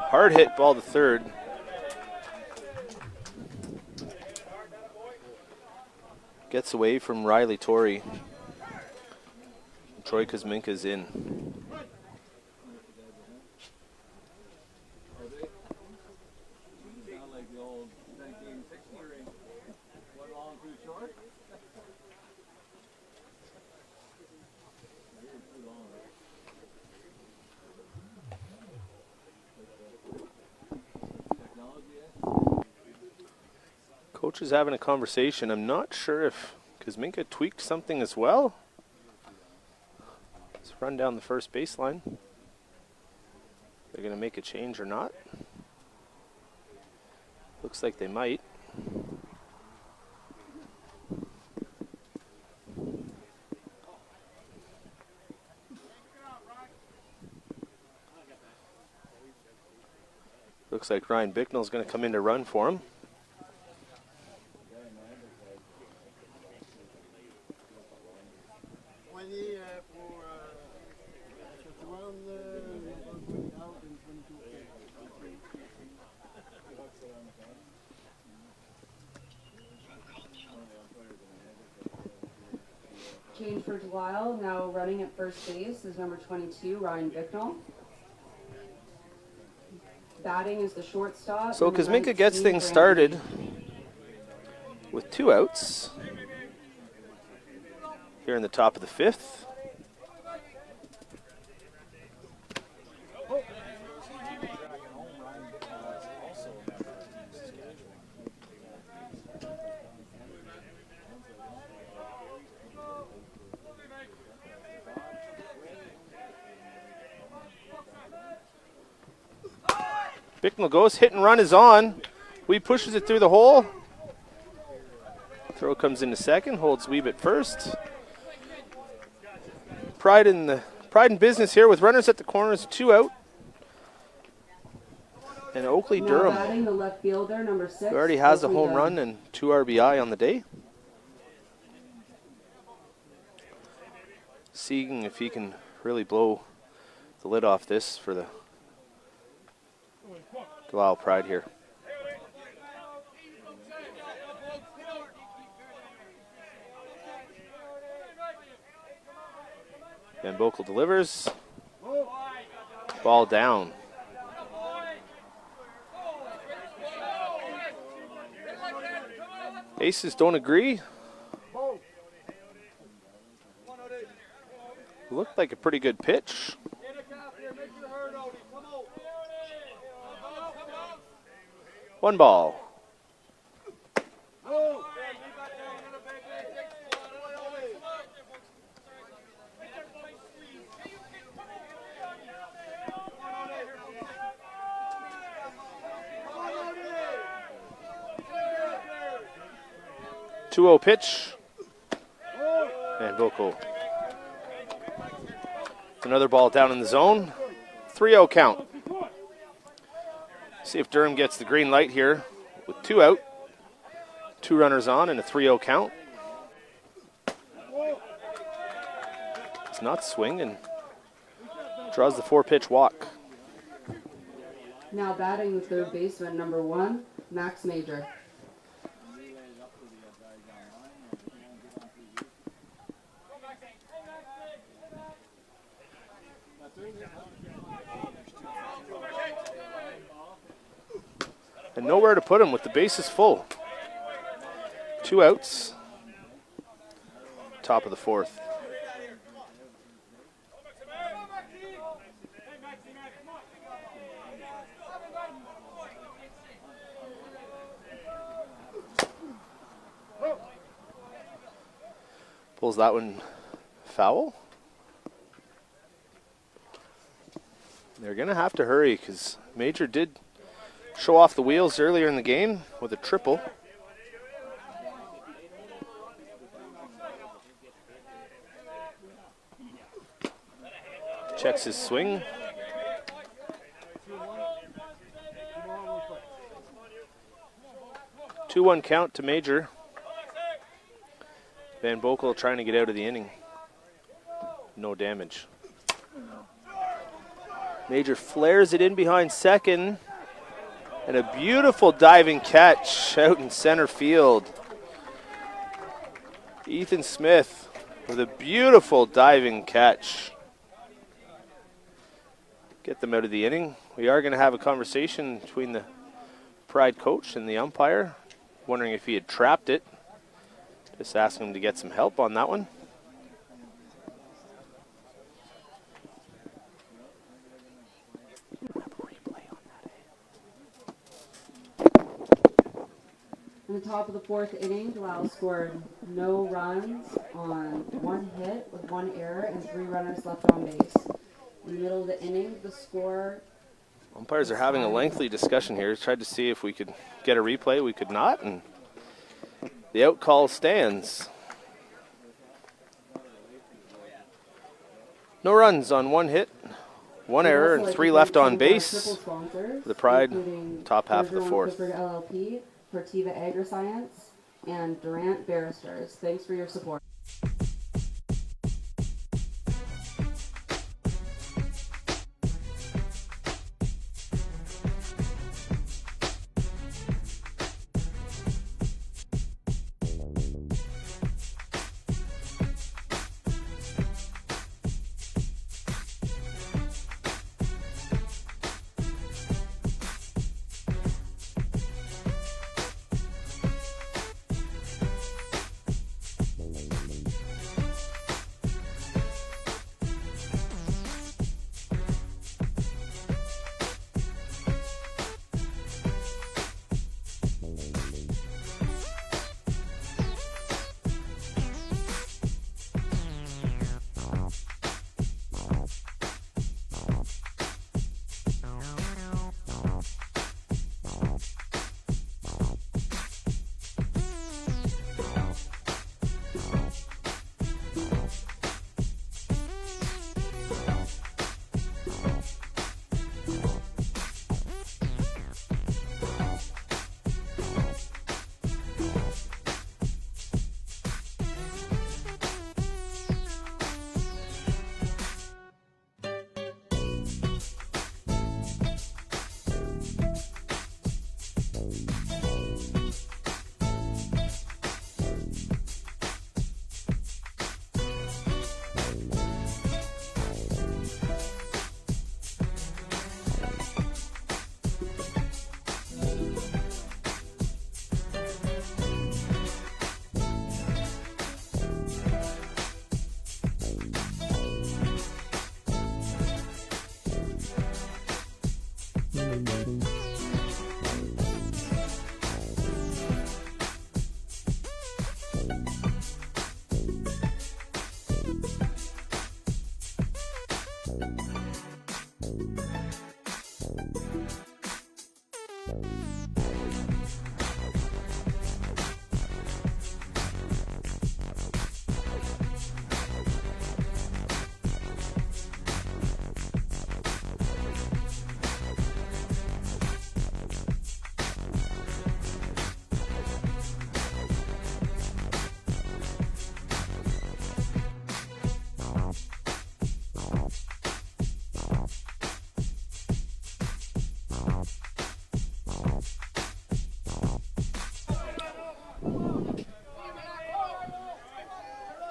Hard hit ball to third. Gets away from Riley Torrey. Troy Kuzminka's in. Coach is having a conversation. I'm not sure if Kuzminka tweaked something as well. Let's run down the first baseline. They're going to make a change or not. Looks like they might. Looks like Ryan Bicknell's going to come in to run for him. Change for Delisle. Now running at first base is number 22, Ryan Bicknell. Batting is the shortstop. So number Kuzminka gets 19, things Brandon. started with 2 outs here in the top of the 5th. Bicknell goes, hit and run is on. Wee pushes it through the hole. Throw comes into second, holds Weeb at first. Pride in business here with runners at the corners, 2 out. And Oakley Now Durham, batting the left fielder, number 6. who already has a Oakley home Durham. run and 2 RBI on the day. Seeing if he can really blow the lid off this for the Delisle Pride here. Van Boekel delivers. Ball down. Aces don't agree. Looked like a pretty good pitch. 1 ball. Two-0 pitch. And Boekel. Another ball down in the zone. 3-0 count. See if Durham gets the green light here with 2 out. 2 runners on and a 3-0 count. It's not swinging. Draws the 4-pitch walk. Now batting the third baseman, number 1, Max Major. And nowhere to put him with the bases full. 2 outs. Top of the 4th. Pulls that one foul. They're going to have to hurry because Major did show off the wheels earlier in the game with a triple. Checks his swing. Two 2-1 count to Major. Van Bokel trying to get out of the inning. No damage. Major flares it in behind second. And a beautiful diving catch out in center field. Ethan Smith with a beautiful diving catch. Get them out of the inning. We are going to have a conversation between the Pride coach and the umpire, wondering if he had trapped it. Just asking him to get some help on that one. In the top of the 4th inning, Delisle scored no runs on 1 hit with 1 error and 3 runners left on base. In the middle of the inning, the score... Umpires are having a lengthy discussion here. Tried to see if we could get a replay. We could not, and the out call stands. No runs on 1 hit, 1 error, and 3 left on base. The Pride, top half of the 4th. LLP, Fertiva Agriscience, and Durant Barristers. Thanks for your support.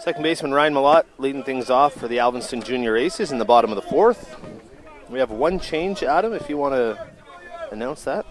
Second baseman Ryan Malott leading things off for the Alviston Junior Aces in the bottom of the 4th. We have one change, Adam, if you want to announce that.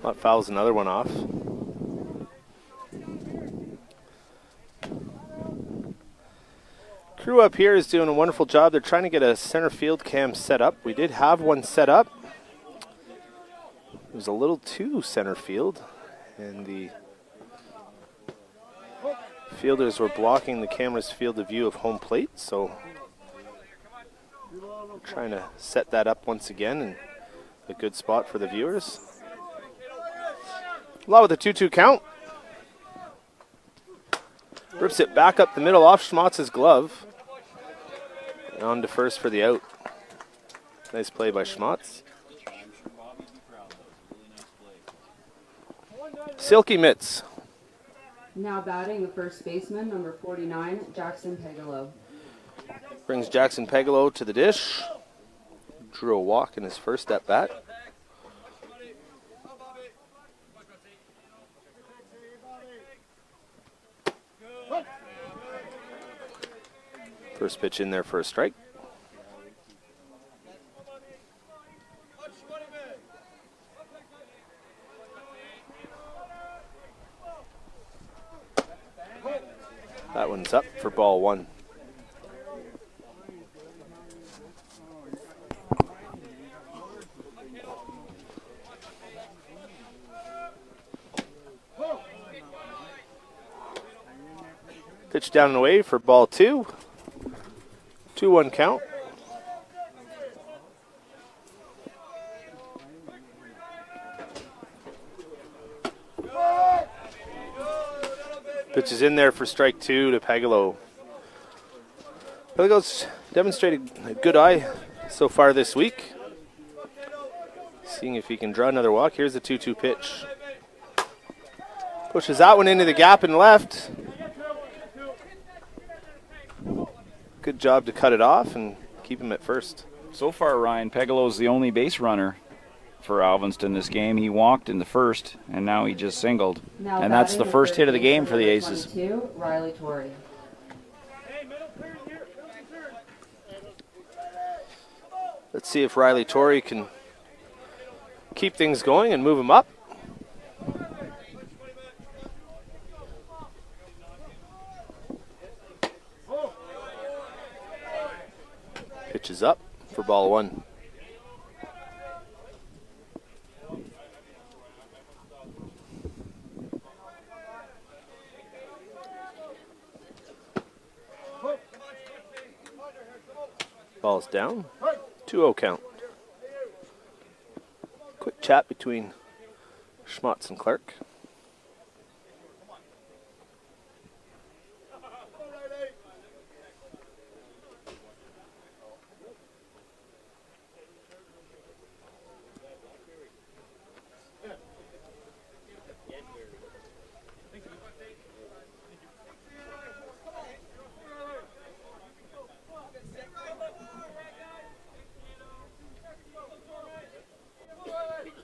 That fouls another one off. Crew up here is doing a wonderful job. They're trying to get a center field cam set up. We did have one set up. It was a little too center field, and the fielders were blocking the camera's field of view of home plate, so we're trying to set that up once again in a good spot for the viewers. Law with a 2-2 count. Rips it back up the middle off Schmatz's glove. And on to first for the out. Nice play by Schmatz. Silky mitts. Now batting the first baseman, number 49, Jackson Pegalo. Brings Jackson Pegalo to the dish. Drew a walk in his first at bat. First pitch in there for a strike. That one's up for ball one. Pitch down and away for ball two. 2-1 count. Pitch is in there for strike two to Pegalo. Pegalo's demonstrated a good eye so far this week. Seeing if he can draw another walk. Here's the 2-2 pitch. Pushes that one into the gap and left. Good job to cut it off and keep him at first. So far, Ryan, Pegalo's the only base runner for Alviston this game. He walked in the first, and now he just singled. Now and that's batting the first hit of the game baseman, for the number Aces. 22, Riley Torrey. Let's see if Riley Torrey can keep things going and move him up. Pitch is up for ball one. Ball's down. 2-0 count. Quick chat between Schmatz and Clark.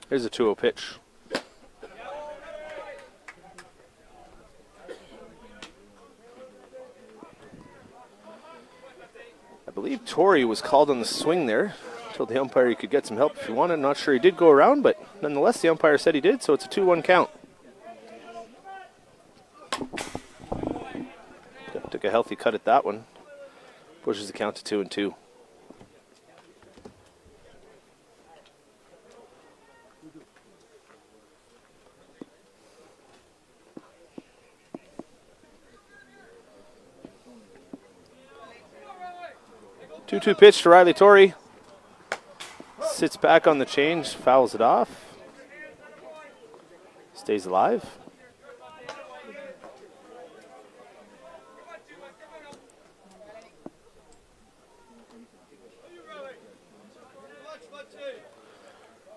Here's a 2-0 pitch. I believe Torrey was called on the swing there. Told the umpire he could get some help if he wanted. Not sure he did go around, but nonetheless the umpire said he did, so it's a 2-1 count. Took a healthy cut at that one. Pushes the count to 2-2. Two pitch to Riley Torrey. Sits back on the change, fouls it off. Stays alive.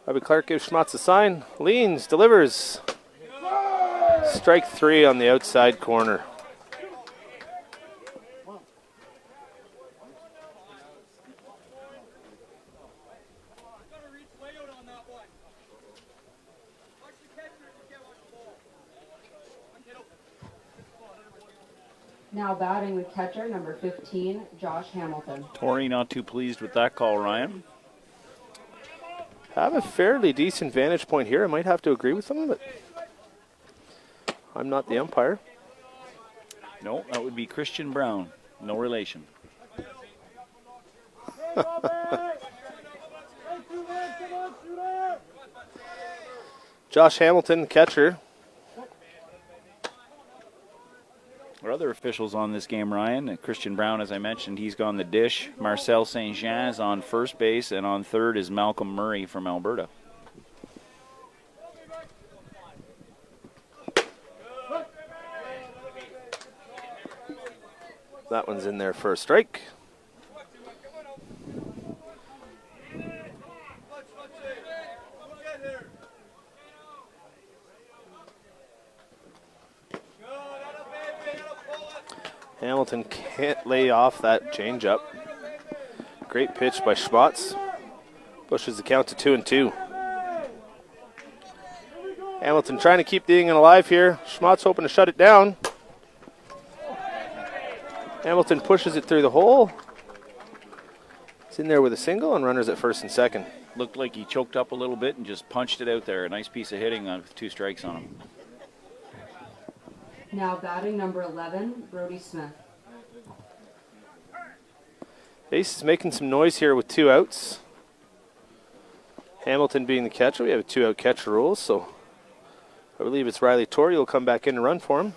Robbie Clark gives Schmatz a sign. Leans, delivers. Strike three on the outside corner. Now batting the catcher, number 15, Josh Hamilton. Torrey not too pleased with that call, Ryan. have a fairly decent vantage point here. I might have to agree with them, but I'm not the umpire. No, that would be Christian Brown. No relation. Josh Hamilton, catcher. Our other officials on this game, Ryan, Christian Brown, as I mentioned, he's gone the dish. Marcel St. Jean is on first base, and on third is Malcolm Murray from Alberta. That one's in there for a strike. Hamilton can't lay off that changeup. Great pitch by Schmatz. Pushes the count to 2-2. Hamilton trying to keep the inning alive here. Schmatz hoping to shut it down. Hamilton pushes it through the hole. It's in there with a single and runners at first and second. Looked like he choked up a little bit and just punched it out there. A nice piece of hitting with 2 strikes on him. Now batting number 11, Brody Smith. Ace is making some noise here with 2 outs. Hamilton being the catcher. We have a 2-out catcher rule, so I believe it's Riley Torrey who will come back in and run for him.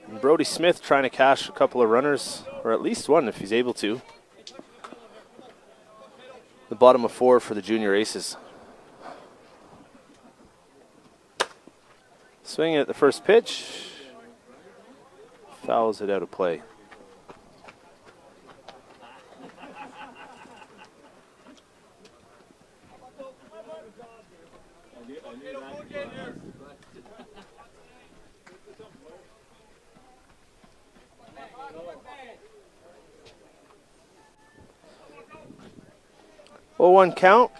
And Brody Smith trying to cash a couple of runners, or at least one if he's able to. The bottom of 4 for the junior aces. Swinging at the first pitch. Fouls it out of play. Oh, 1 count.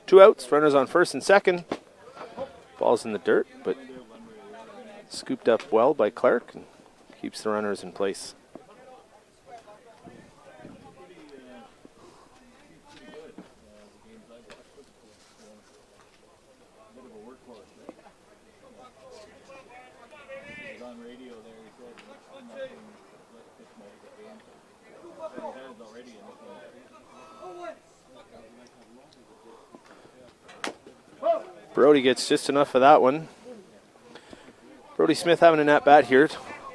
2 outs, runners on first and second. Ball's in the dirt, but scooped up well by Clark and keeps the runners in place. Brody gets just enough of that one. Brody Smith having an at-bat here.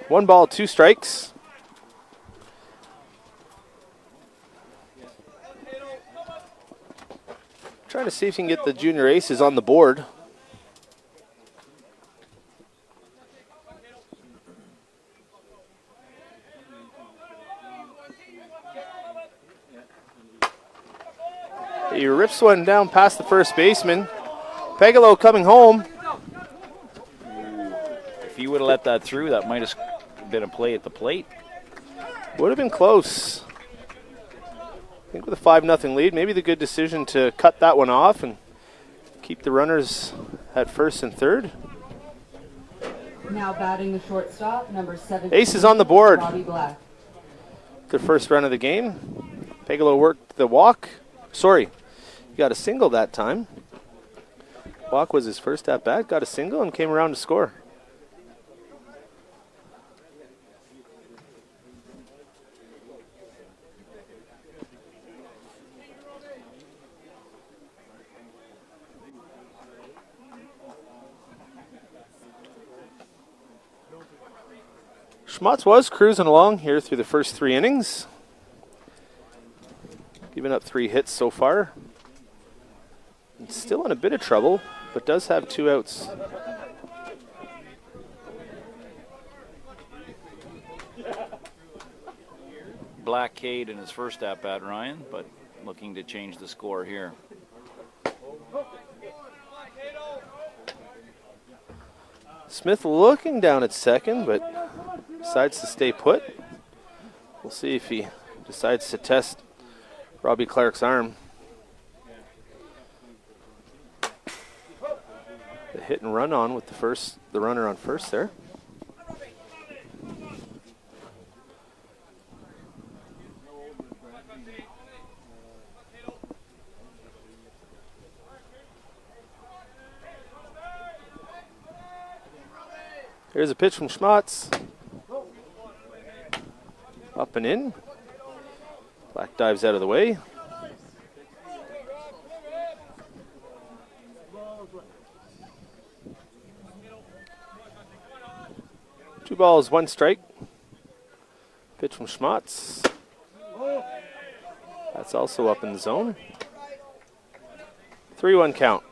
1 ball, 2 strikes. Trying to see if he can get the junior aces on the board. He rips one down past the first baseman. Pegalo coming home. If he would have let that through, that might have been a play at the plate. Would have been close. I think with a 5-0 lead, maybe the good decision to cut that one off and keep the runners at first and third. Now batting the shortstop, number 17. Ace is on the board. Robbie Black. The first run of the game. Pegalo worked the walk. Sorry, he got a single that time. Walk was his first at bat, got a single and came around to score. Schmatz was cruising along here through the first 3 innings. Giving up 3 hits so far. And still in a bit of trouble, but does have 2 outs. Black Cade in his first at-bat, Ryan, but looking to change the score here. Smith looking down at second, but decides to stay put. We'll see if he decides to test Robbie Clark's arm. The hit and run on with the runner on first there. Here's a pitch from Schmatz. Up and in. Black dives out of the way. Two balls, one strike. Pitch from Schmatz. That's also up in the zone. 3-1 count.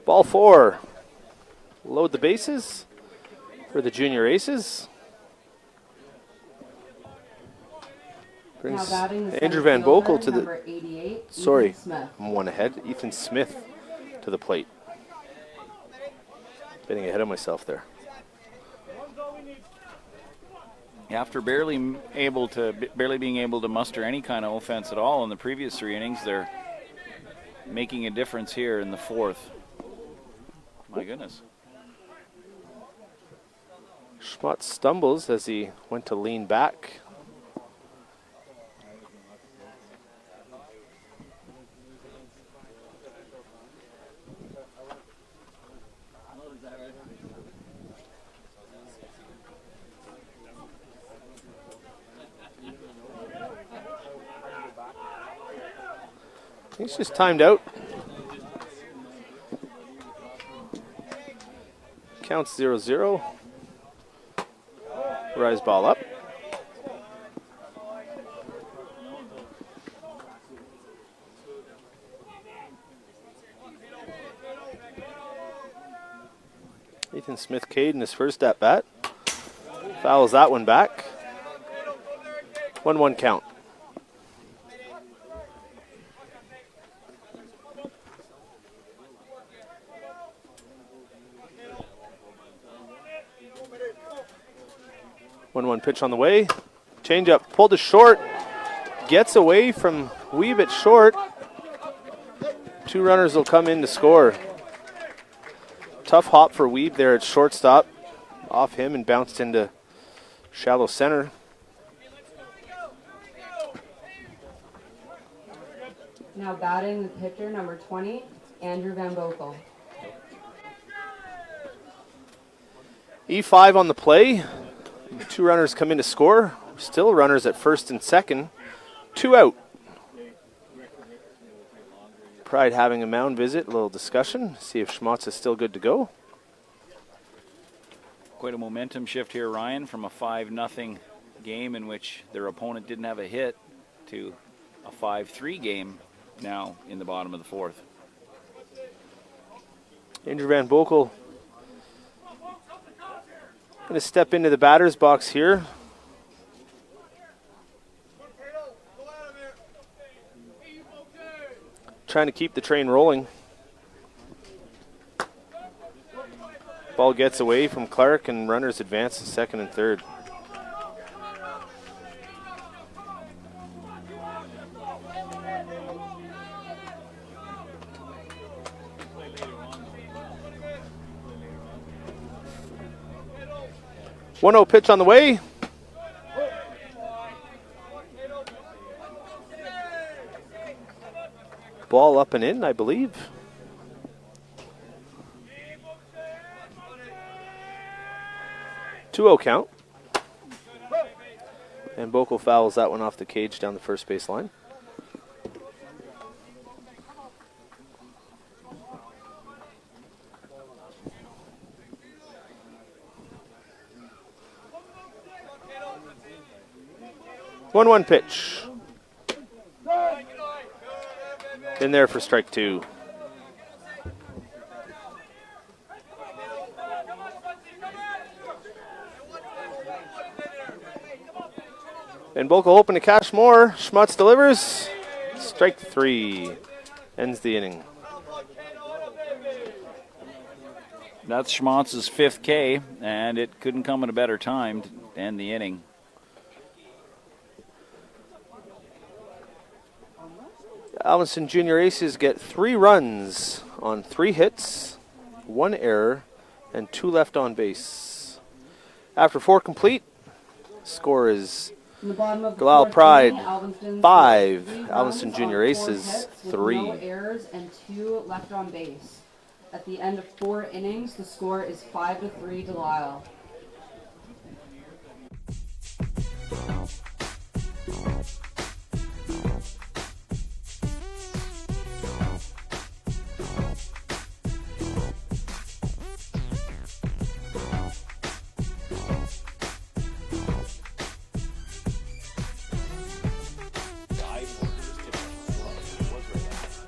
Ball 4. Load the bases for the junior aces. Now Brings batting the Andrew center Van Boekel fielder, to the. number 88, Sorry, Ethan Smith. I'm one ahead. Ethan Smith to the plate. Getting ahead of myself there. After barely being able to muster any kind of offense at all in the previous 3 innings, they're making a difference here in the 4th. My goodness. Schmatz stumbles as he went to lean back. He's just timed out. Counts 0-0. Rise ball up. Ethan Smith Cade in his first at bat. Fouls that one back. 1-1 count. One pitch on the way. Change up, pulled to short. Gets away from Weeb at short. 2 runners will come in to score. Tough hop for Weeb there at shortstop. Off him and bounced into shallow center. Now batting the pitcher, number 20, Andrew Van Boekel. E5 on the play. 2 runners come in to score. Still runners at first and second. 2 out. Pride having a mound visit, a little discussion. See if Schmatz is still good to go. Quite a momentum shift here, Ryan, from a 5-0 game in which their opponent didn't have a hit to a 5-3 game now in the bottom of the 4th. Andrew Van Boekel going to step into the batter's box here. Trying to keep the train rolling. Ball gets away from Clark and runners advance to second and third. One 0 pitch on the way. Ball up and in, I believe. Two 0 count. And Boekel fouls that one off the cage down the first base line. One pitch. In there for strike 2. And Boekel hoping to cash more. Schmatz delivers. Strike 3. Ends the inning. That's Schmatz's 5th K, and it couldn't come at a better time to end the inning. Alviston Junior Aces get 3 runs on 3 hits, 1 error, and 2 left on base. After 4 complete, Score is In the bottom of the Delisle fourth Pride, inning, Alviston 5, scored 3 Alviston runs Junior on 4 Aces, hits with 3. no errors and 2 left on base. At the end of 4 innings, the score is 5-3 Delisle.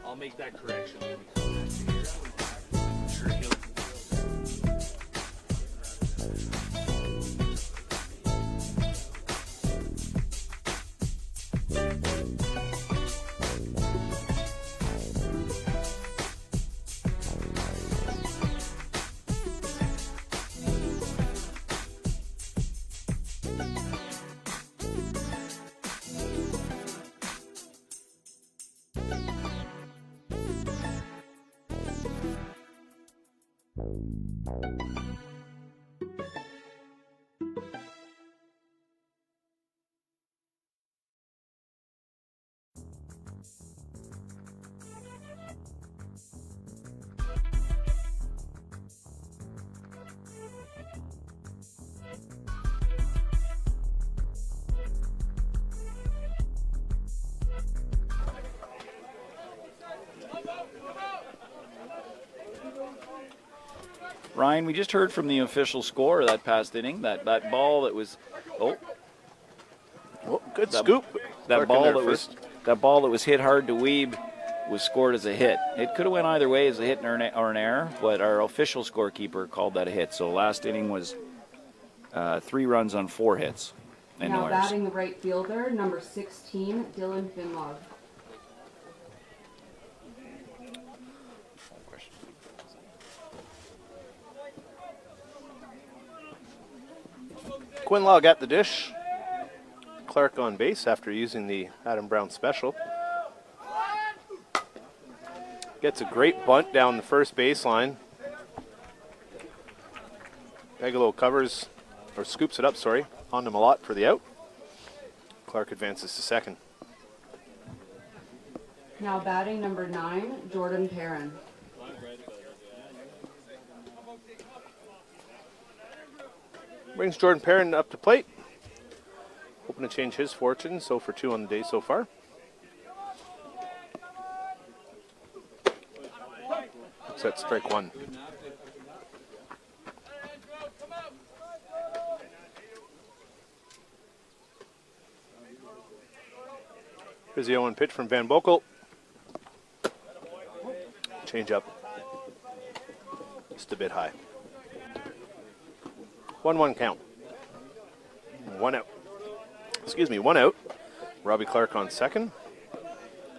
I'll make that correction. Ryan, we just heard from the official score of that past inning. That ball that was, Oh, good scoop. that Clark in there ball that was hit hard to Weeb was scored as a hit. It could have went either way as a hit or an error, but our official scorekeeper called that a hit. So last inning was 3 runs on 4 hits and Now no errors. batting the right fielder, number 16, Dylan Finlog. Quinlaw got the dish. Clark on base after using the Adam Brown special. Gets a great bunt down the first baseline. Bigelow covers, or scoops it up, sorry, onto Malott for the out. Clark advances to second. Now batting number 9, Jordan Perrin. Brings Jordan Perrin up to plate. Hoping to change his fortune, so for 2 on the day so far. Set strike 1. Here's the 0-1 pitch from Van Boekel. Change up. Just a bit high. 1-1 count. 1 out. Excuse me, 1 out. Robbie Clark on second.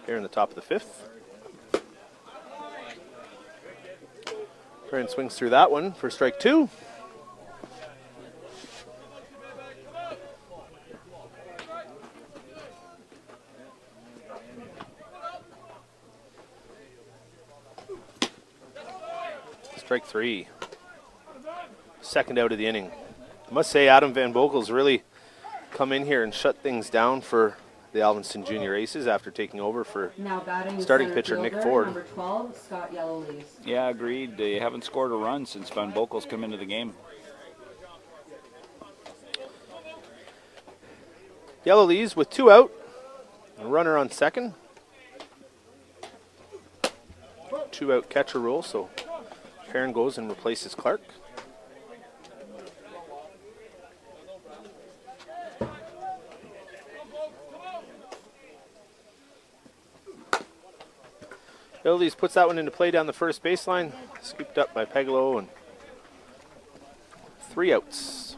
Here in the top of the 5th. Perrin swings through that one for strike 2. Strike 3. Second out of the inning. I must say Adam Van Boekel's really come in here and shut things down for the Alviston Junior Aces after taking over for Now batting starting center pitcher Nick fielder, Ford. number 12, Scott Yellowlees. Yeah, agreed. They haven't scored a run since Van Boekel's come into the game. Yellowlees with 2 out. A runner on second. 2 out catcher rule, so Perrin goes and replaces Clark. Yellowlees puts that one into play down the first baseline. Scooped up by Bigelow and 3 outs.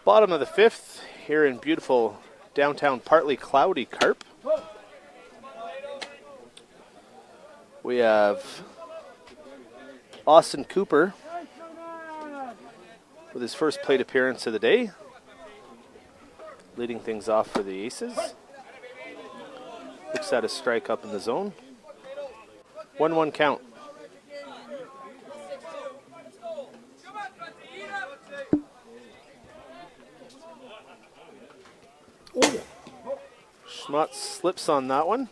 Bottom of the 5th here in beautiful downtown, partly cloudy Carp. We have Austin Cooper with his first plate appearance of the day, leading things off for the Aces. Looks at a strike up in the zone. 1-1 count. Schmutz slips on that one.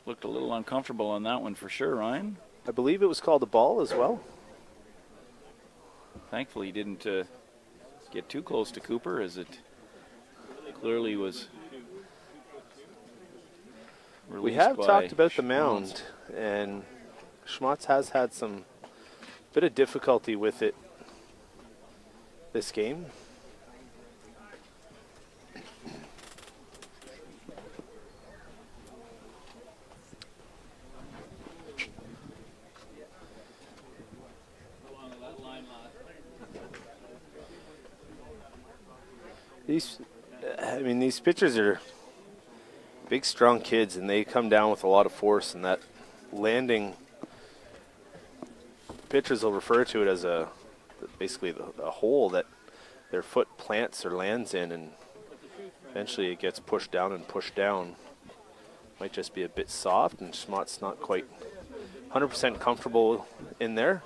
Looked a little uncomfortable on that one for sure, Ryan. I believe it was called a ball as well. Thankfully, he didn't get too close to Cooper, as it clearly was. We have talked about the mound, and Schmutz has had some bit of difficulty with it this game. These pitchers are big, strong kids, and they come down with a lot of force, and that landing, pitchers will refer to it as basically a hole that their foot plants or lands in, and eventually it gets pushed down and pushed down. Might just be a bit soft, and Schmott's not quite 100% comfortable in there.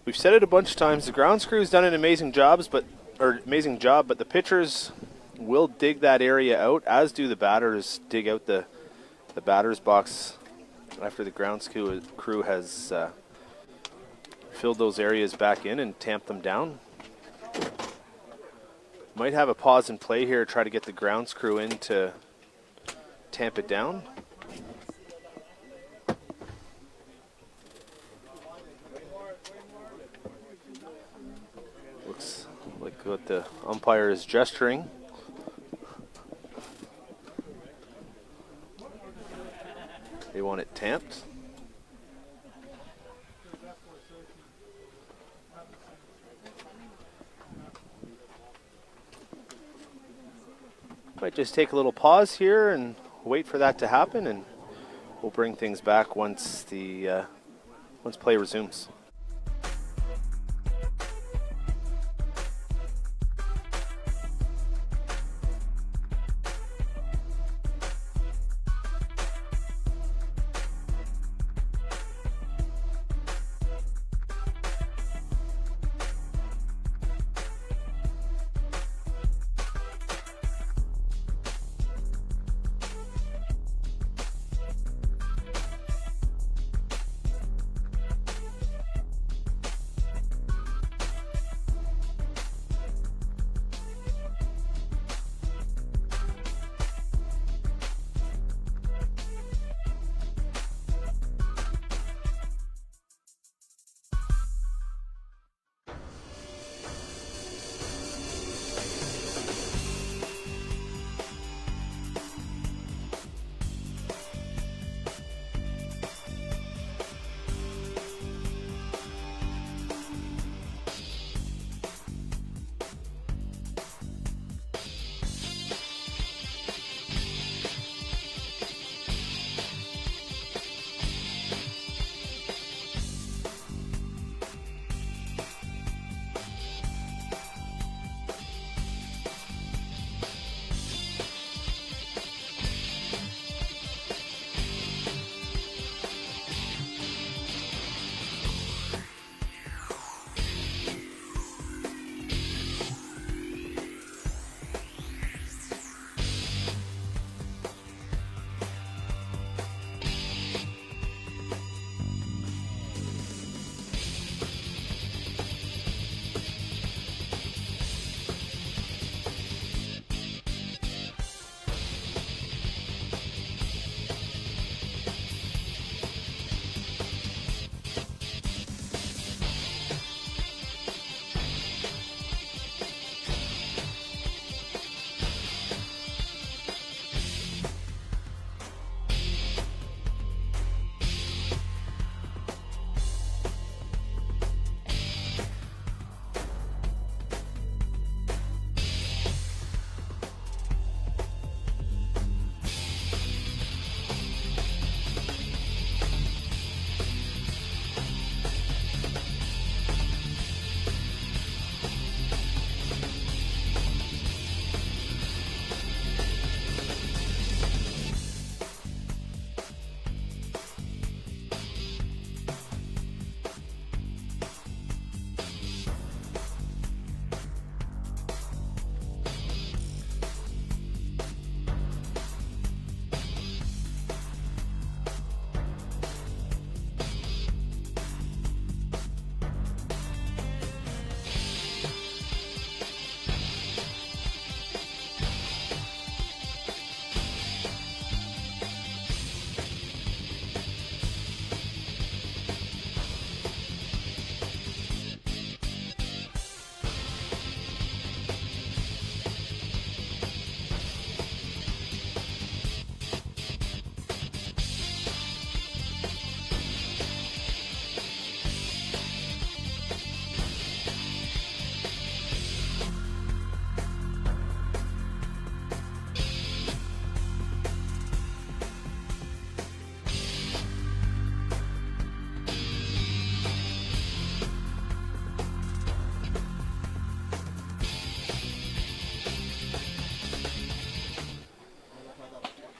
We've said it a bunch of times. The grounds crew's done an amazing job, but the pitchers will dig that area out, as do the batters dig out the batter's box after the grounds crew has filled those areas back in and tamped them down. Might have a pause and play here, try to get the grounds crew in to tamp it down. Like what the umpire is gesturing. They want it tamped. Might just take a little pause here and wait for that to happen, and we'll bring things back once play resumes.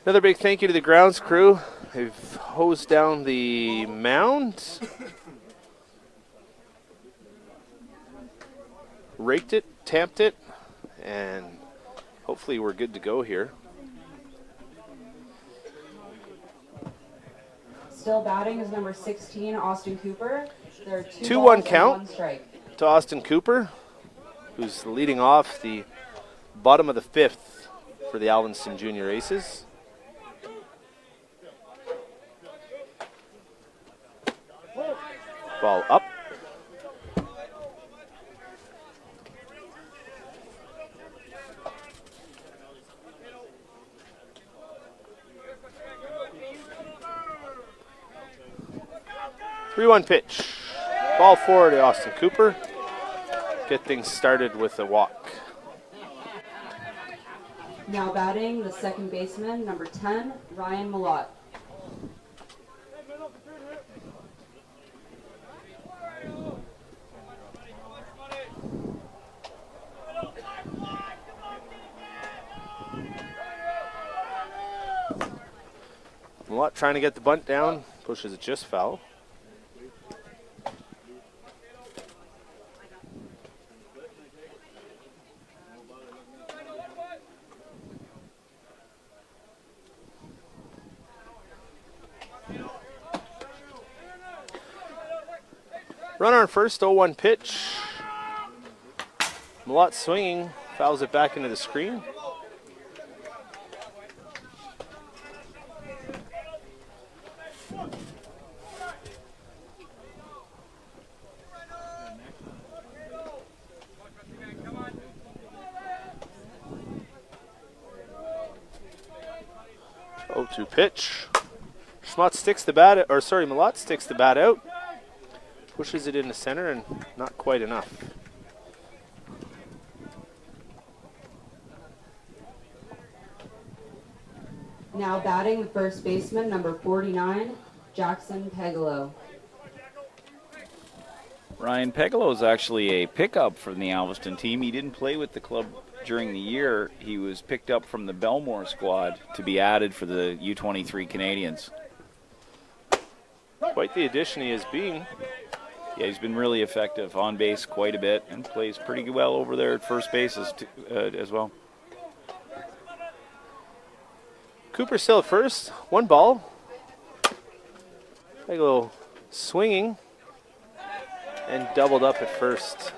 Another big thank you to the grounds crew. They've hosed down the mound, raked it, tamped it, and hopefully we're good to go here. Still batting is number 16, Austin Cooper. There are 2 2-1 balls and count. 1 strike. To Austin Cooper, who's leading off the bottom of the 5th for the Alviston Junior Aces. Ball up. Three-one pitch. Ball forward to Austin Cooper. Get things started with a walk. Now batting, the second baseman, number 10, Ryan Malott. Malott trying to get the bunt down, pushes it just foul. Runner on first, 0-1 pitch. Malott swinging, fouls it back into the screen. To pitch. Malott sticks the bat out, pushes it into center, and not quite enough. Now batting, the first baseman, number 49, Jackson Pegalo. Ryan Pegalo is actually a pickup from the Alviston team. He didn't play with the club during the year. He was picked up from the Belmore squad to be added for the U23 Canadians. Quite the addition he is being. Yeah, he's been really effective on base quite a bit and plays pretty well over there at first base as well. Cooper still at first. 1 ball. Pegalo swinging and doubled up at first.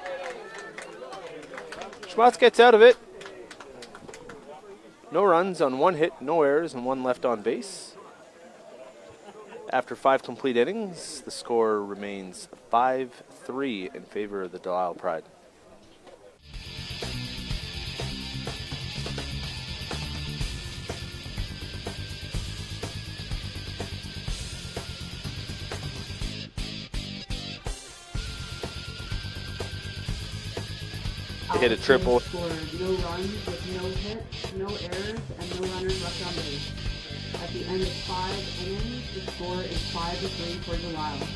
Schmatz gets out of it. No runs on 1 hit, no errors, and 1 left on base. After 5 complete innings, the score remains 5-3 in favor of the Delisle Pride. They hit a triple. Scored no runs with no hits, no errors, and no runners left on base. At the end of 5 innings, the score is 5-3 for Delisle.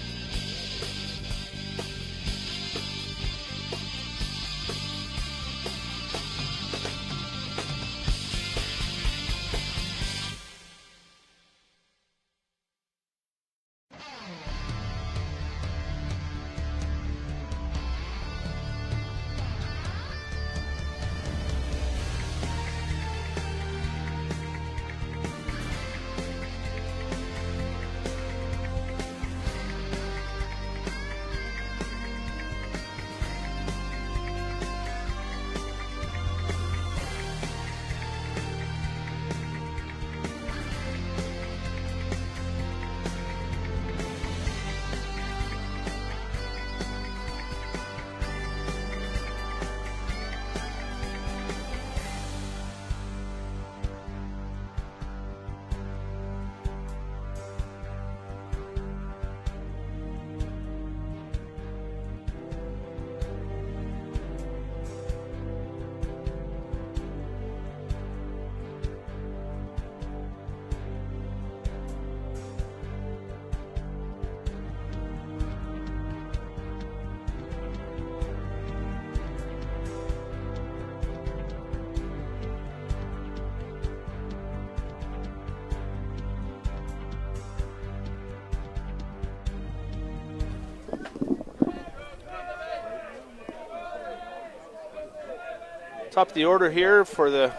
Top of the order here for the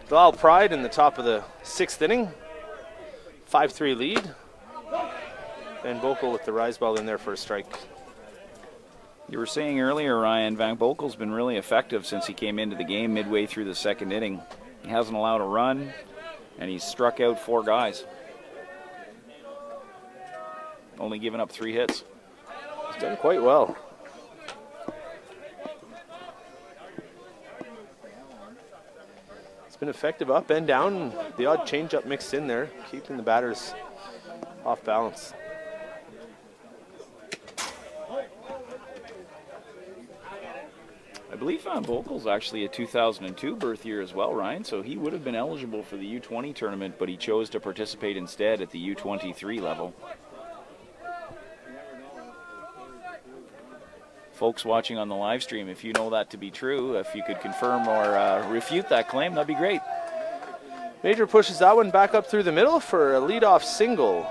Delisle Pride in the top of the 6th inning. 5-3 lead. Van Boekel with the rise ball in there for a strike. You were saying earlier, Ryan, Van Boekel's been really effective since he came into the game midway through the 2nd inning. He hasn't allowed a run, and he's struck out 4 guys. Only given up 3 hits. He's done quite well. It's been effective up and down, and the odd changeup mixed in there, keeping the batters off balance. I believe Van Boekel's actually a 2002 birth year as well, Ryan, so he would have been eligible for the U20 tournament, but he chose to participate instead at the U23 level. Folks watching on the live stream, if you know that to be true, if you could confirm or refute that claim, that'd be great. Major pushes that one back up through the middle for a leadoff single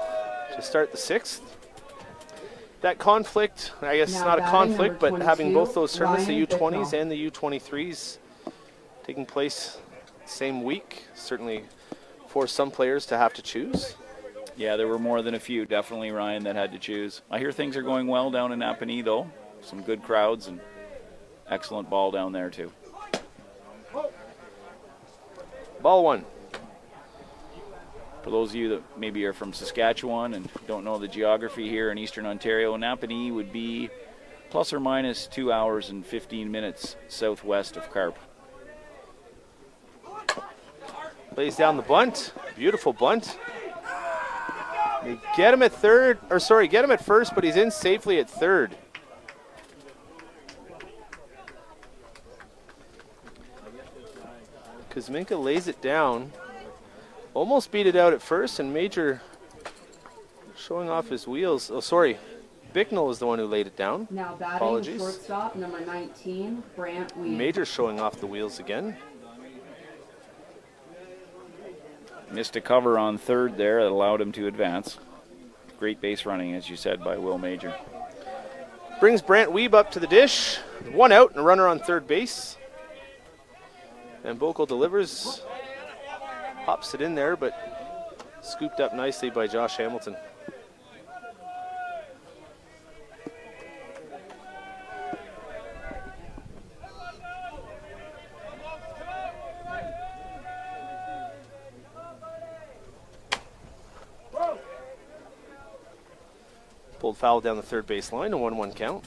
to start the 6th. That conflict, I guess it's not a conflict, but having both those tournaments, the U20s and the U23s, taking place same week, certainly forced some players to have to choose. Yeah, there were more than a few, definitely, Ryan, that had to choose. I hear things are going well down in Napanee, though. Some good crowds and excellent ball down there, too. Ball 1. For those of you that maybe are from Saskatchewan and don't know the geography here in Eastern Ontario, Napanee would be plus or minus 2 hours and 15 minutes southwest of Carp. Lays down the bunt. Beautiful bunt. They get him at get him at first, but he's in safely at third. Kuzminka lays it down. Almost beat it out at first, and Major showing off his wheels. Oh, sorry. Bicknell was the one who laid it down. Now batting Apologies. shortstop, number 19, Brant Weed. Major showing off the wheels again. Missed a cover on third there that allowed him to advance. Great base running, as you said, by Will Major. Brings Brant Weeb up to the dish. 1 out and a runner on third base. And Boekel delivers. Pops it in there, but scooped up nicely by Josh Hamilton. Pulled foul down the third base line, a 1-1 count.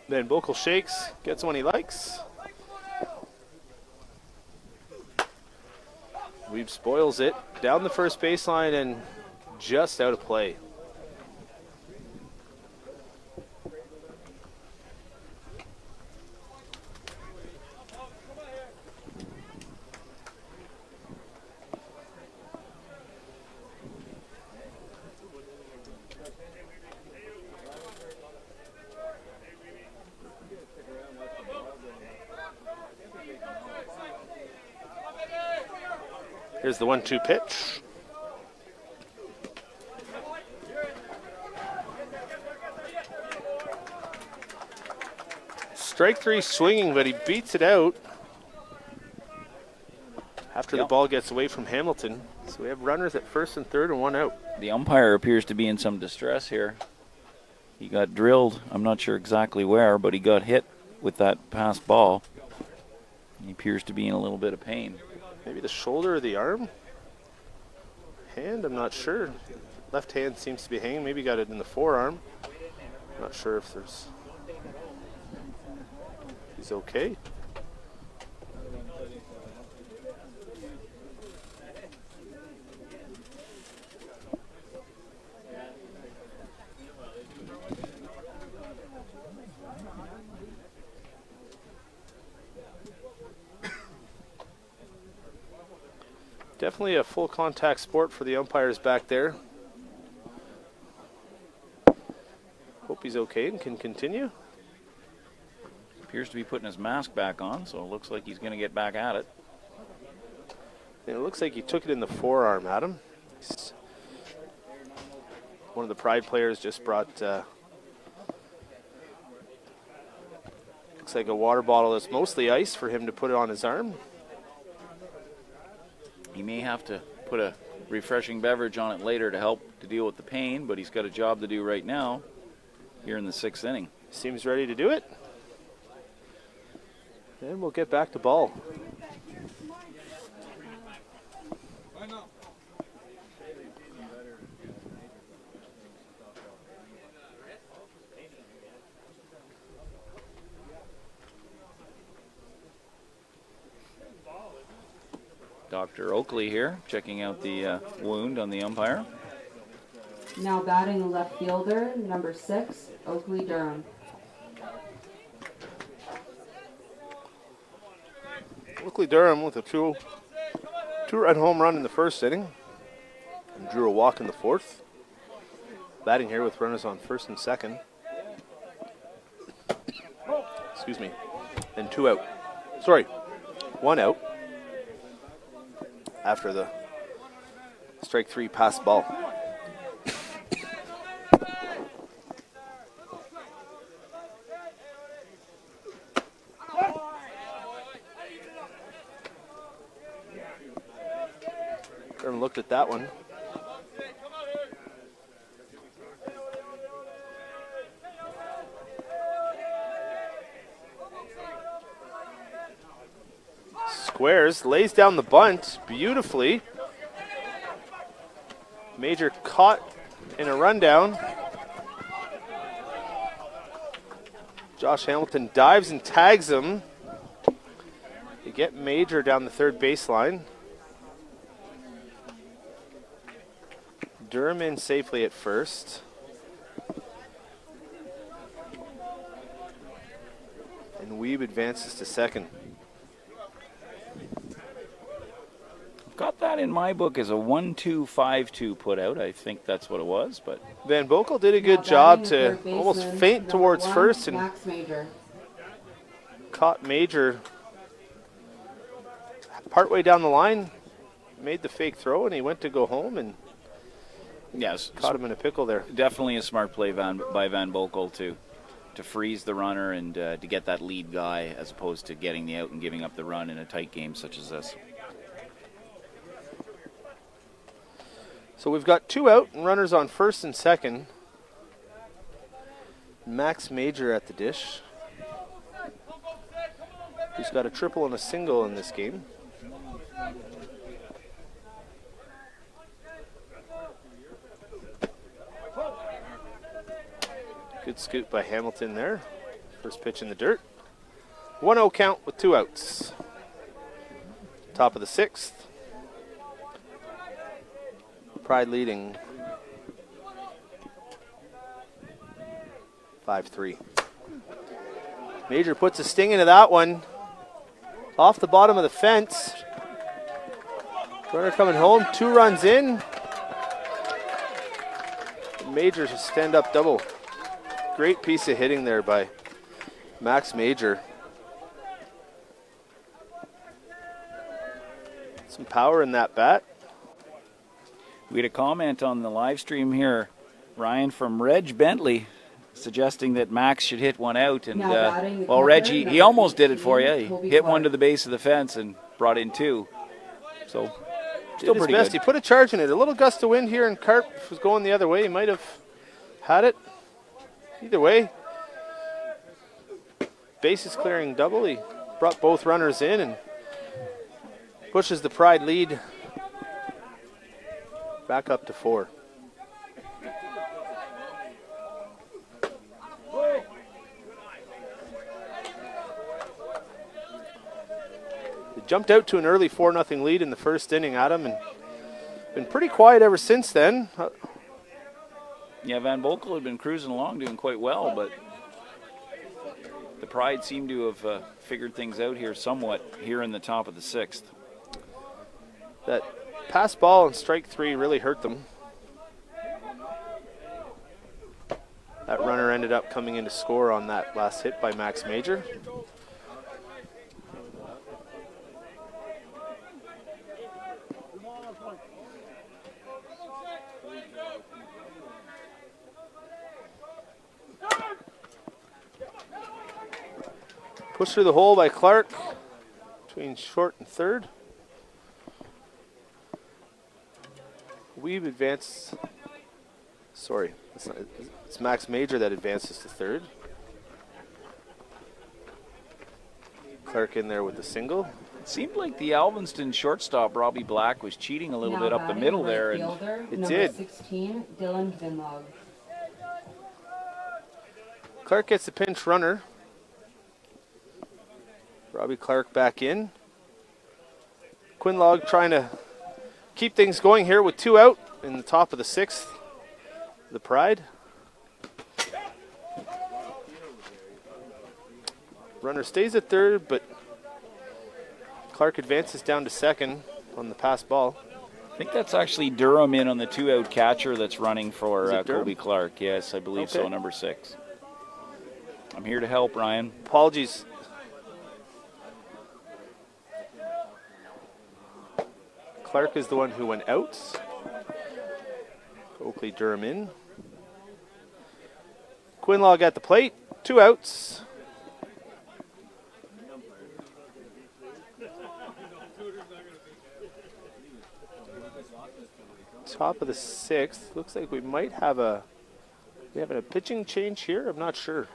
Then Boekel shakes, gets one he likes. Weeb spoils it down the first baseline and just out of play. Here's the 1-2 pitch. Strike 3 swinging, but he beats it out after the ball gets away from Hamilton. So we have runners at first and third and 1 out. The umpire appears to be in some distress here. He got drilled, I'm not sure exactly where, but he got hit with that passed ball. He appears to be in a little bit of pain. Maybe the shoulder or the arm? Hand, I'm not sure. Left hand seems to be hanging. Maybe got it in the forearm. Not sure if there's... He's okay. Definitely a full contact sport for the umpires back there. Hope he's okay and can continue. appears to be putting his mask back on, so it looks like he's going to get back at it. And it looks like he took it in the forearm, Adam. One of the Pride players just brought, looks like a water bottle that's mostly ice for him to put it on his arm. He may have to put a refreshing beverage on it later to help to deal with the pain, but he's got a job to do right now here in the 6th inning. Seems ready to do it. And we'll get back to ball. Dr. Oakley here, checking out the wound on the umpire. Now batting the left fielder, number 6, Oakley Durham. Oakley Durham with a two-run home run in the 1st inning and drew a walk in the 4th. Batting here with runners on 1st and 2nd. Excuse me. And 2 out. Sorry, 1 out after the strike 3 pass ball. Durham looked at that one. Squares, lays down the bunt beautifully. Major caught in a rundown. Josh Hamilton dives and tags him. They get Major down the 3rd baseline. Durham in safely at 1st. And Weeb advances to 2nd. Got that in my book as a 1-2-5-2 put out. I think that's what it was, but Van Boekel did a good job to almost feint towards 1st and Max Major. caught Major partway down the line, made the fake throw, and he went to go home and yes, caught him in a pickle there. definitely a smart play by Van Boekel to freeze the runner and to get that lead guy as opposed to getting the out and giving up the run in a tight game such as this. So we've got 2 out and runners on 1st and 2nd. Max Major at the dish, who's got a triple and a single in this game. Good scoop by Hamilton there. First pitch in the dirt. 1-0 count with 2 outs. Top of the 6th. Pride leading 5-3. Major puts a sting into that one. Off the bottom of the fence. Runner coming home, 2 runs in. Major's a stand-up double. Great piece of hitting there by Max Major. Some power in that bat. We had a comment on the live stream here, Ryan, from Reg Bentley, suggesting that Max should hit one out. And well, Reggie, he almost did it for you. He hit one to the base of the fence and brought in 2. So still pretty best. good. He put a charge in it. A little gust of wind here, and Carp was going the other way. He might have had it. Either way, bases clearing double. He brought both runners in and pushes the Pride lead back up to 4. They jumped out to an early 4-0 lead in the 1st inning, Adam, and been pretty quiet ever since then. Yeah, Van Boekel had been cruising along, doing quite well, but the Pride seemed to have figured things out here somewhat here in the top of the 6th. That pass ball and strike 3 really hurt them. That runner ended up coming in to score on that last hit by Max Major. Pushed through the hole by Clark between short and third. We've advanced. Sorry, it's Max Major that advances to third. Clark in there with the single. It seemed like the Alviston shortstop, Robbie Black, was cheating a little bit up the middle there. And it number did. 16, Dylan Vinlog. Clark gets the pinch runner. Robbie Clark back in. Quinlog trying to keep things going here with 2 out in the top of the 6th. The Pride. Runner stays at third, but Clark advances down to second on the pass ball. I think that's actually Durham in on the 2-out catcher that's running for Kobe Clark. Yes, I believe so, number 6. I'm here to help, Ryan. Apologies. Clark is the one who went out. Oakley Durham in. Quinlog at the plate. 2 outs. Top of the 6th. Looks like we might have a pitching change here. I'm not sure.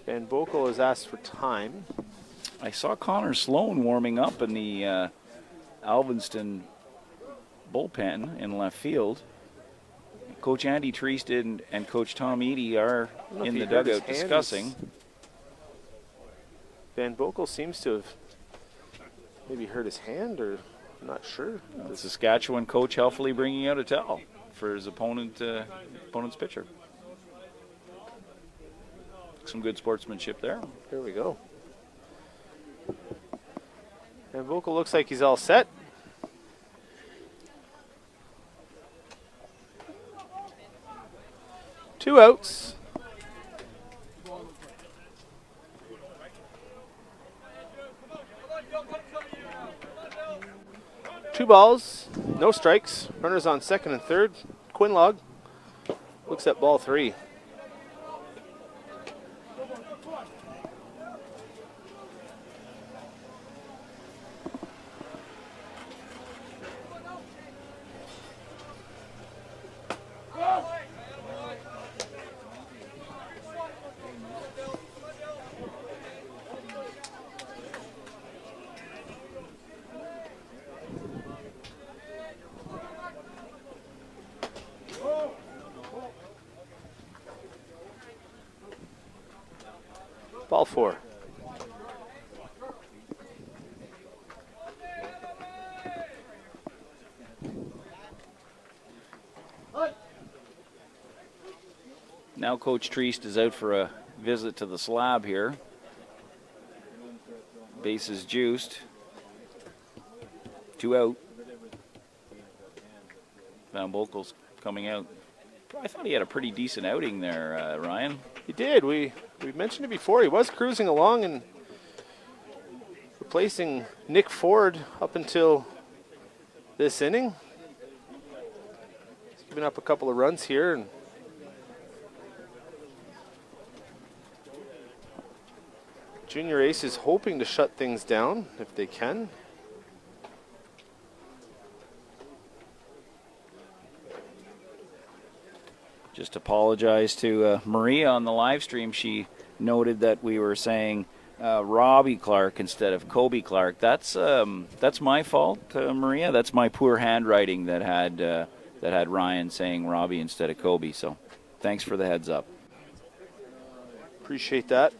Van Bokel has asked for time. I saw Connor Sloan warming up in the Alviston bullpen in left field. Coach Andy Treist and Coach Tom Eady are in the dugout discussing. Van Bokel seems to have maybe hurt his hand, or I'm not sure. The Saskatchewan coach helpfully bringing out a towel for his opponent's pitcher. Some good sportsmanship there. Here we go. Van Bokel looks like he's all set. Two outs. Two balls, no strikes. Runners on second and third. Quinlog looks at ball 3. Ball 4. Now Coach Treist is out for a visit to the slab here. Bases juiced. 2 out. Van Bokel's coming out. I thought he had a pretty decent outing there, Ryan. He did. We mentioned it before. He was cruising along and replacing Nick Ford up until this inning. He's given up a couple of runs here. And Junior Ace is hoping to shut things down if they can. Just apologize to Maria on the live stream. She noted that we were saying Robbie Clark instead of Kobe Clark. That's my fault, Maria. That's my poor handwriting that had Ryan saying Robbie instead of Kobe. So, thanks for the heads up. Appreciate that.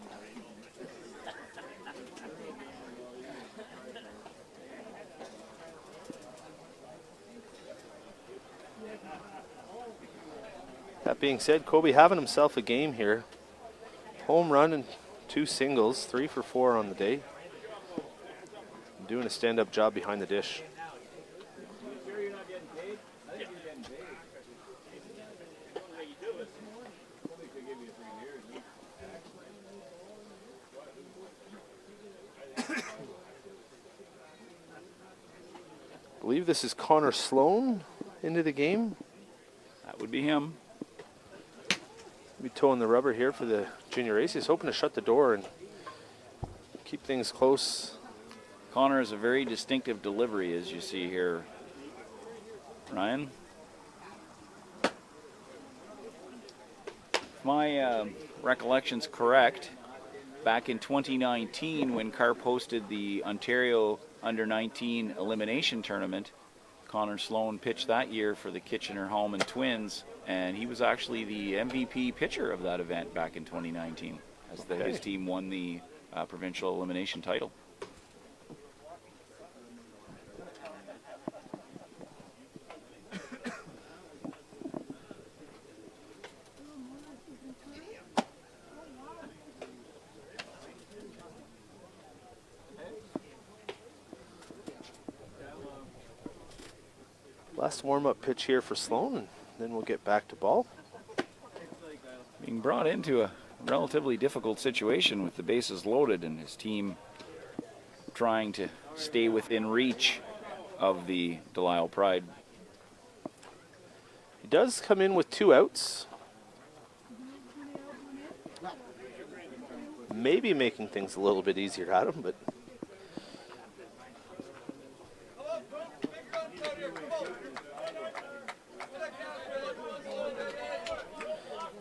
That being said, Kobe having himself a game here. Home run and 2 singles, 3 for 4 on the day. Doing a stand-up job behind the dish. I believe this is Connor Sloan into the game. That would be him. Be toeing the rubber here for the Junior Ace. He's hoping to shut the door and keep things close. Connor has a very distinctive delivery, as you see here, Ryan. If my recollection's correct, back in 2019 when Carp hosted the Ontario Under-19 Elimination Tournament, Connor Sloan pitched that year for the Kitchener-Hallman Twins, and he was actually the MVP pitcher of that event back in 2019 as his team won the provincial elimination title. Last warm-up pitch here for Sloan, and then we'll get back to ball. Being brought into a relatively difficult situation with the bases loaded and his team trying to stay within reach of the Delisle Pride. He does come in with 2 outs. Maybe making things a little bit easier at him, but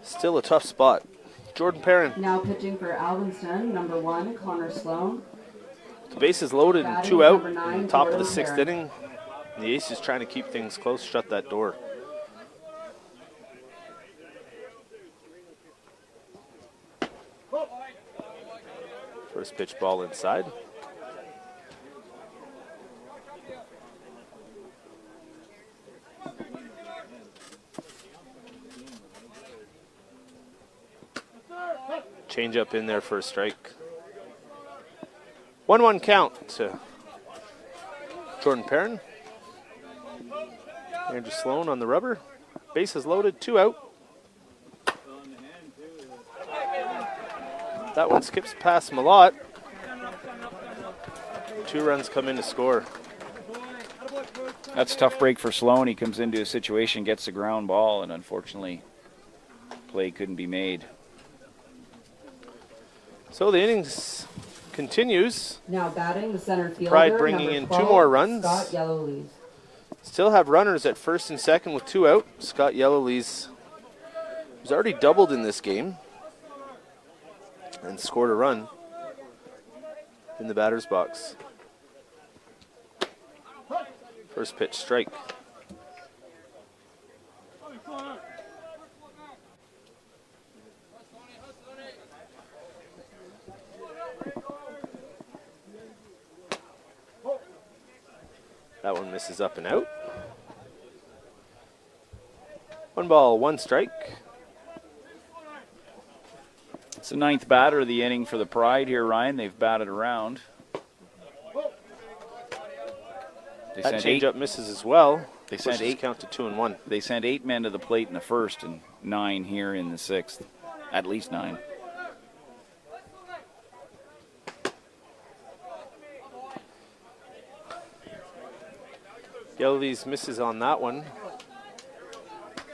still a tough spot. Jordan Perrin. Now pitching for Alviston, number 1, Connor Sloan. The bases loaded and Batting 2 out number in 9, the top of the Jordan 6th Perrin. inning. And the Ace is trying to keep things close, shut that door. First pitch ball inside. Change up in there for a strike. 1-1 count to Jordan Perrin. Andrew Sloan on the rubber. Bases loaded, 2 out. That one skips past Malott. 2 runs come in to score. That's a tough break for Sloan. He comes into a situation, gets the ground ball, and unfortunately, play couldn't be made. So the innings continues. Now batting the center fielder, Pride bringing number in 12, 2 more runs. Scott Yellowlees. Still have runners at first and second with 2 out. Scott Yellowlees was already doubled in this game and scored a run in the batter's box. First pitch strike. That one misses up and out. 1 ball, 1 strike. It's the 9th batter of the inning for the Pride here, Ryan. They've batted around. They That sent changeup misses as well. They sent Pushes 8. count to 2-1. They sent 8 men to the plate in the first and 9 here in the 6th. At least 9. Yellowlees misses on that one.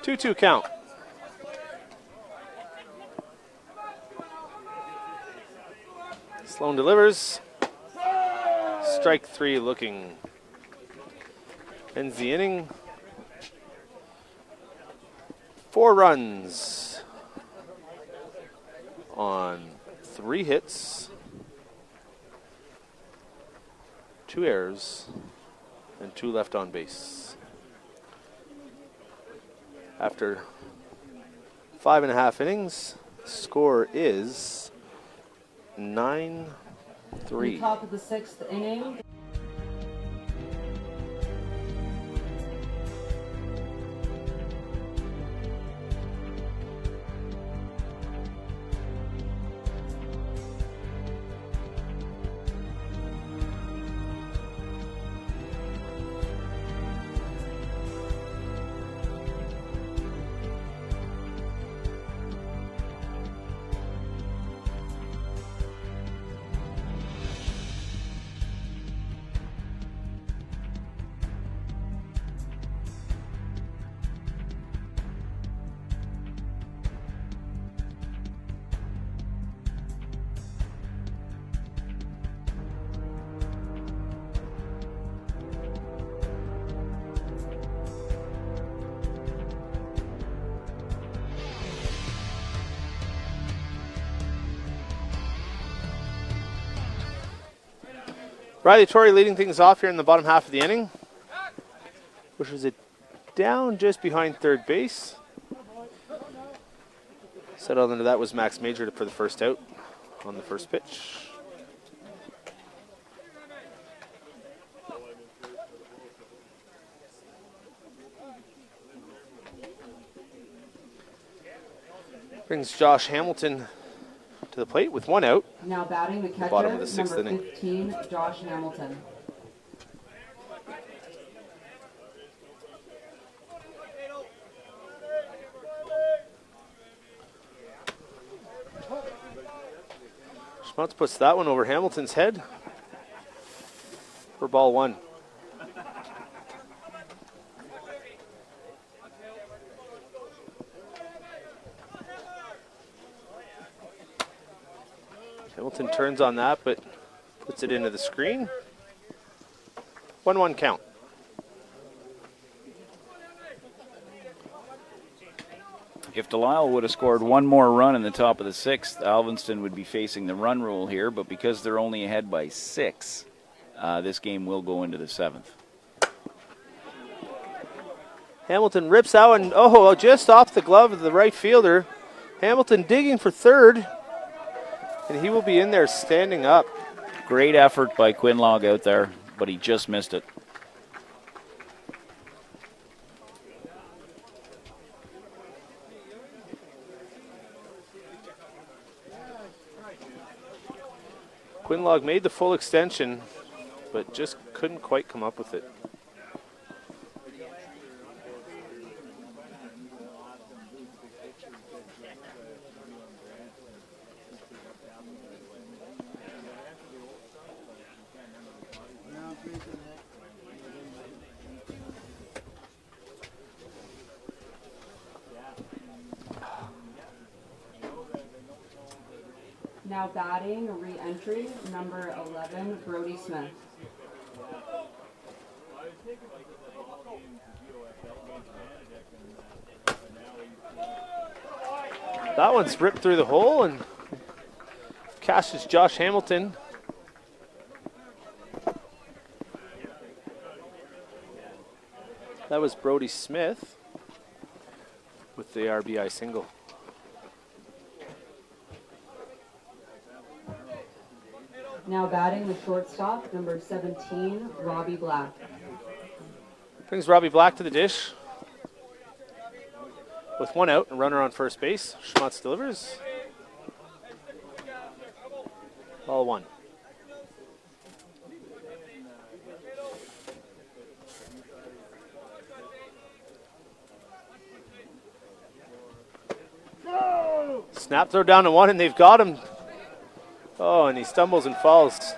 2-2 count. Sloan delivers. Strike 3 looking. Ends the inning. 4 runs on 3 hits, 2 errors, and 2 left on base. After 5.5 innings, score is 9-3. In the top of the 6th inning. Riley Torrey leading things off here in the bottom half of the inning. Which was it down just behind third base. Settled into that was Max Major for the first out on the first pitch. Brings Josh Hamilton to the plate with one out. Now batting the catcher, Bottom of the sixth number inning. 15, Josh Hamilton. Schmutz puts that one over Hamilton's head for ball one. Hamilton turns on that, but puts it into the screen. 1-1 count. If Delisle would have scored one more run in the top of the sixth, Alviston would be facing the run rule here, but because they're only ahead by 6, this game will go into the 7th. Hamilton rips out and, just off the glove of the right fielder. Hamilton digging for third, and he will be in there standing up. Great effort by Quinlog out there, but he just missed it. Quinlog made the full extension, but just couldn't quite come up with it. Now batting, re-entry, number 11, Brody Smith. That one's ripped through the hole and catches Josh Hamilton. That was Brody Smith with the RBI single. Now batting the shortstop, number 17, Robbie Black. Brings Robbie Black to the dish. With one out, a runner on first base. Schmutz delivers. Ball one. Snap throw down to one, and they've got him. Oh, and he stumbles and falls.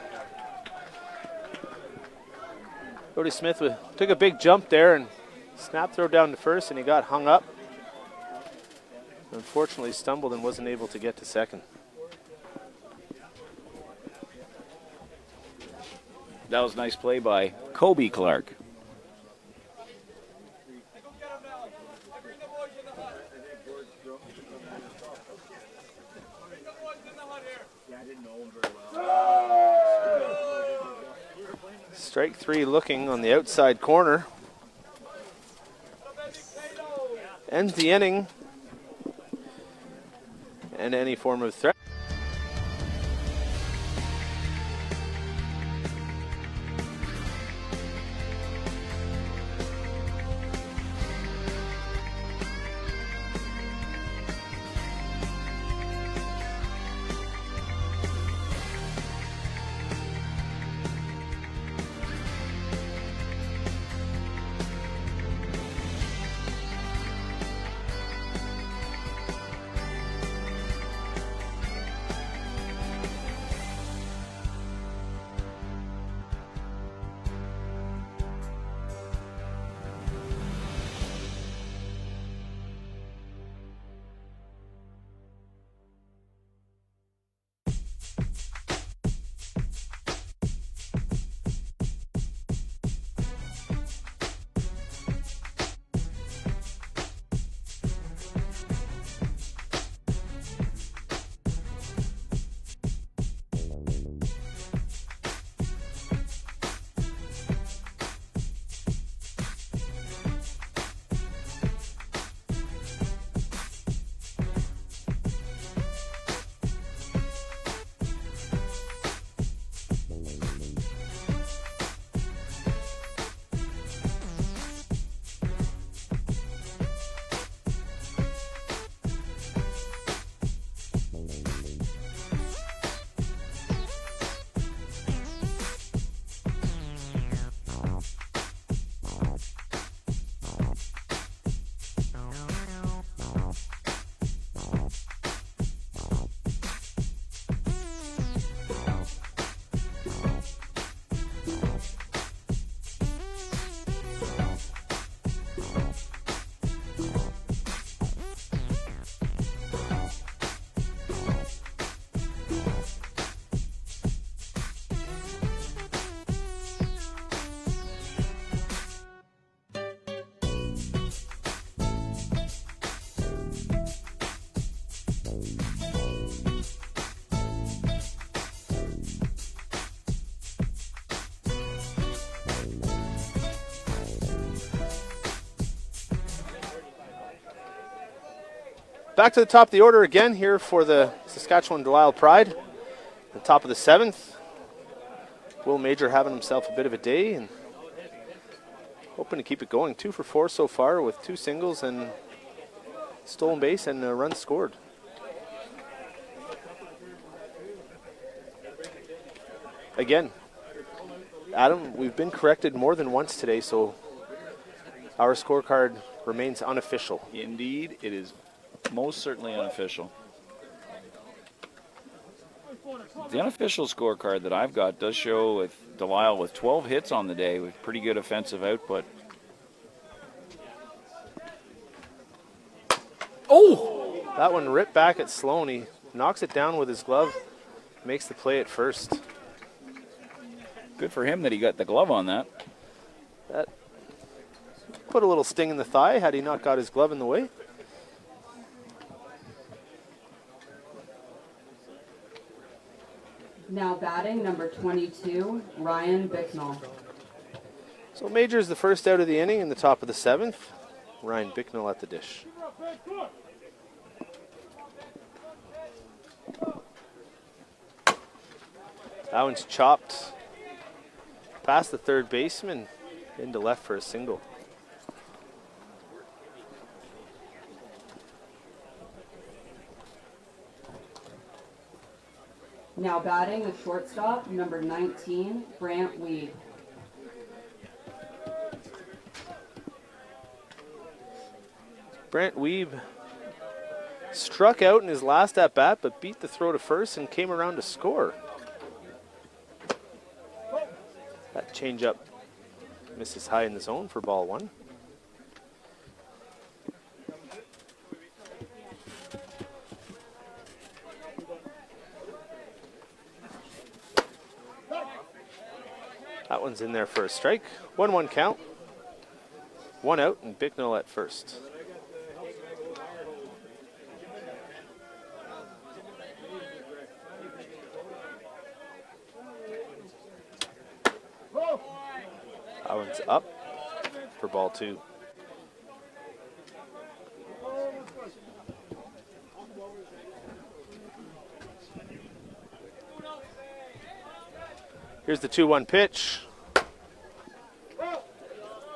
Brody Smith took a big jump there and snap throw down to first, and he got hung up. Unfortunately, stumbled and wasn't able to get to second. That was a nice play by Kobe Clark. Strike three looking on the outside corner. Ends the inning. And any form of threat. Back to the top of the order again here for the Saskatchewan Delisle Pride. The top of the 7th. Will Major having himself a bit of a day and hoping to keep it going. 2 for 4 so far with 2 singles and stolen base and a run scored. Again, Adam, we've been corrected more than once today, so our scorecard remains unofficial. Indeed, it is most certainly unofficial. The unofficial scorecard that I've got does show with Delisle with 12 hits on the day with pretty good offensive output. Oh! That one ripped back at Sloan. He knocks it down with his glove, makes the play at first. Good for him that he got the glove on that. That put a little sting in the thigh had he not got his glove in the way. Now batting, number 22, Ryan Bicknell. So Major is the first out of the inning in the top of the 7th. Ryan Bicknell at the dish. That one's chopped past the third baseman into left for a single. Now batting, the shortstop, number 19, Brant Weed. Brant Weeb struck out in his last at-bat, but beat the throw to first and came around to score. That changeup misses high in the zone for ball 1. That one's in there for a strike. 1-1 count. 1 out and Bicknell at first. That one's up for ball 2. Here's the 2-1 pitch.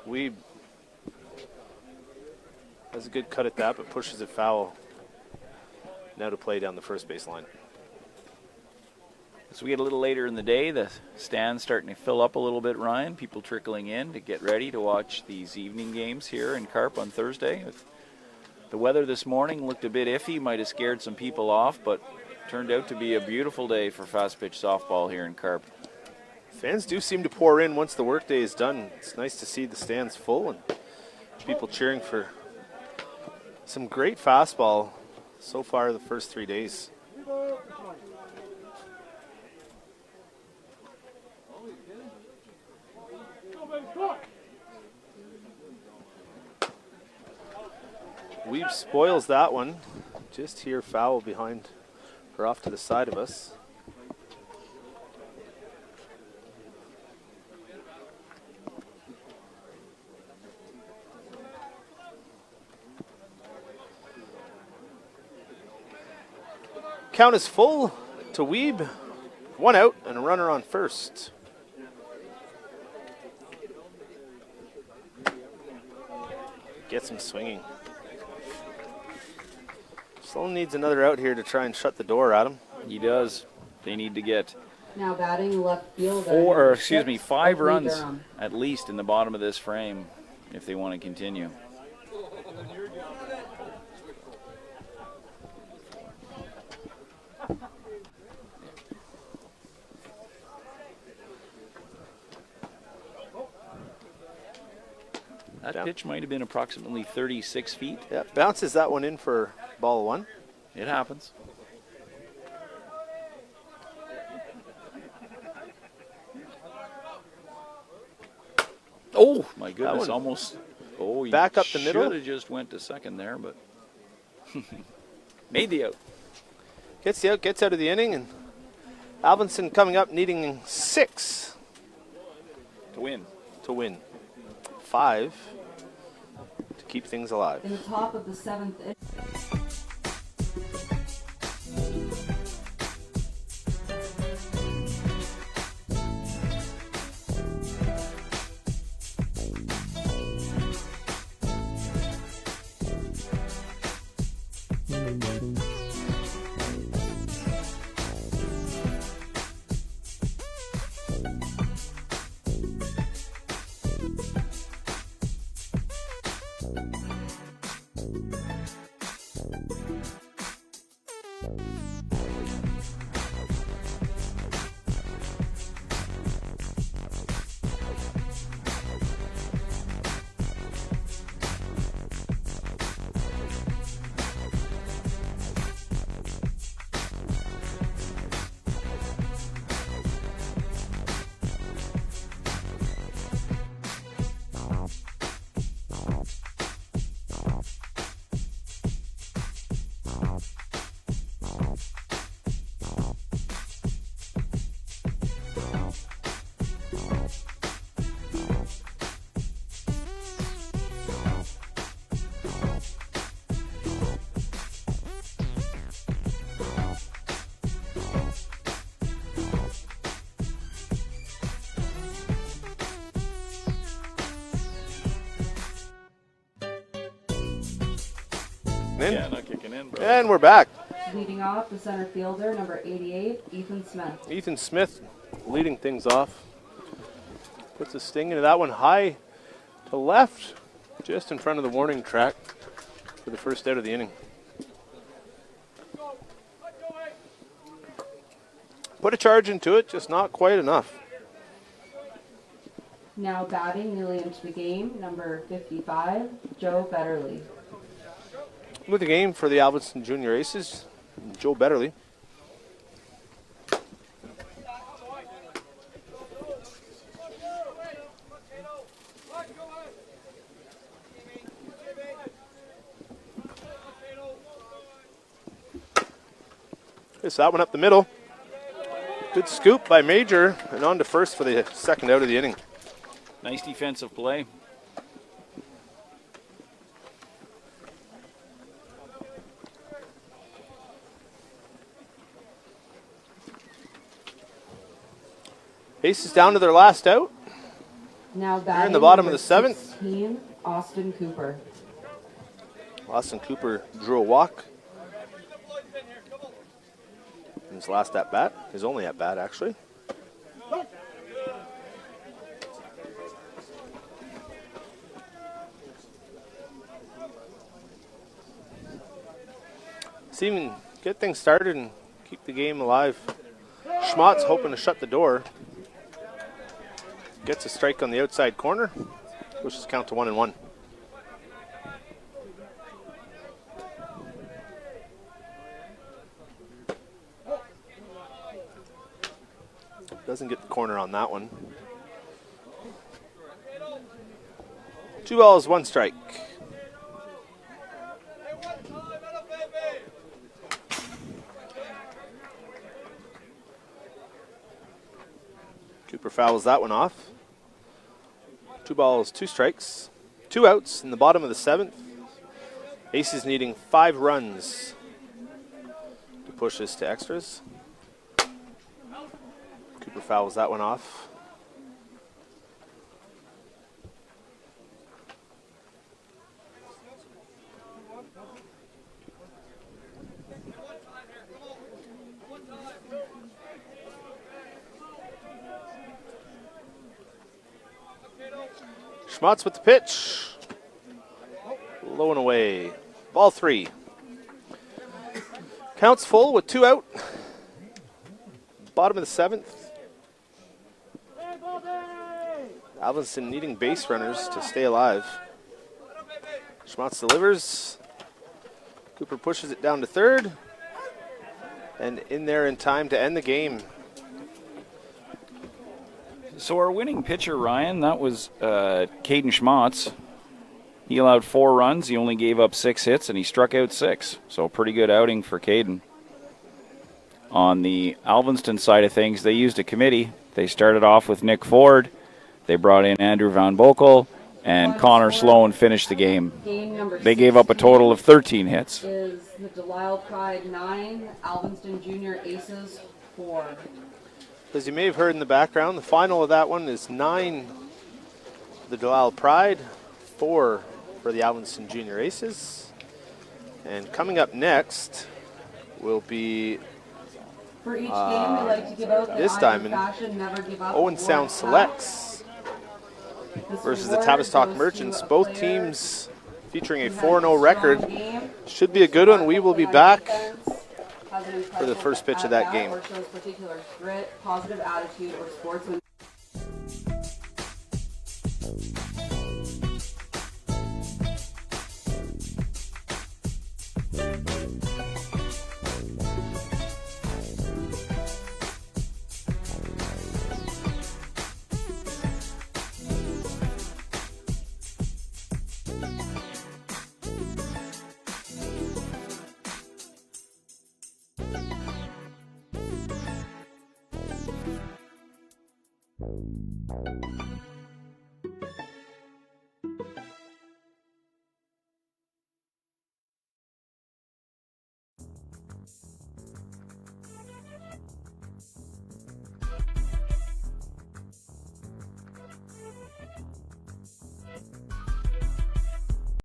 Weeb has a good cut at that, but pushes it foul. Now to play down the first base line. As we get a little later in the day, the stand's starting to fill up a little bit, Ryan. People trickling in to get ready to watch these evening games here in Carp on Thursday. The weather this morning looked a bit iffy, might have scared some people off, but turned out to be a beautiful day for fast pitch softball here in Carp. Fans do seem to pour in once the workday is done. It's nice to see the stands full and people cheering for some great fastball so far the first 3 days. Weeb spoils that one. Just here, foul behind or off to the side of us. Count is full to Weeb. 1 out and a runner on first. Gets him swinging. Sloan needs another out here to try and shut the door at him. He does. They need to get Now batting, left fielder. 5 runs Durham. at least in the bottom of this frame if they want to continue. That pitch might have been approximately 36 feet. Yeah, bounces that one in for ball 1. It happens. Oh, my goodness, one almost. Oh, he back up the middle. should have just went to second there, but made the out. Gets the out, gets out of the inning, and Alviston coming up needing 6 To win. to win. 5 to keep things alive. In the top of the 7th inning. kicking in. Yeah, not kicking in, bro. And we're back. Leading off, the center fielder, number 88, Ethan Smith. Ethan Smith leading things off. Puts a sting into that one high to left, just in front of the warning track for the first out of the inning. Put a charge into it, just not quite enough. Now batting newly into the game, number 55, Joe Betterly. With the game for the Alviston Junior Aces, Joe Betterly. It's that one up the middle. Good scoop by Major, and on to first for the second out of the inning. Nice defensive play. Aces down to their last out. Now batting Here in the bottom of number the seventh. 16, Austin Cooper. Austin Cooper drew a walk. In his last at bat, his only at bat actually. Let's even get things started and keep the game alive. Schmott's hoping to shut the door. Gets a strike on the outside corner. Pushes count to 1-1. Doesn't get the corner on that one. 2 balls, 1 strike. Cooper fouls that one off. 2 balls, 2 strikes. 2 outs in the bottom of the 7th. Aces needing 5 runs to push this to extras. Cooper fouls that one off. Schmotz with the pitch. Low and away. Ball 3. Counts full with 2 out. Bottom of the 7th. Alviston needing base runners to stay alive. Schmotz delivers. Cooper pushes it down to third. And in there in time to end the game. So our winning pitcher, Ryan, that was Caden Schmotz. He allowed 4 runs. He only gave up 6 hits, and he struck out 6. So a pretty good outing for Caden. On the Alviston side of things, they used a committee. They started off with Nick Ford. They brought in Andrew Van Bokel, and Connor Sloan finished the game. They gave up a total of 13 hits. Is the Delisle Pride 9, Alviston Junior Aces 4. As you may have heard in the background, the final of that one is 9 the Delisle Pride, 4 for the Alviston Junior Aces. And coming up next will be For each game, we like to give out the this diamond, fashion, never give up Owen Sound award Selects This versus the award Tavistock goes to Merchants. a Both player teams featuring a who has 4-0 record. strong game, Should be a good one. We will be back has an for the first pitch of that game. Or shows particular grit, positive attitude, or sportsmanship.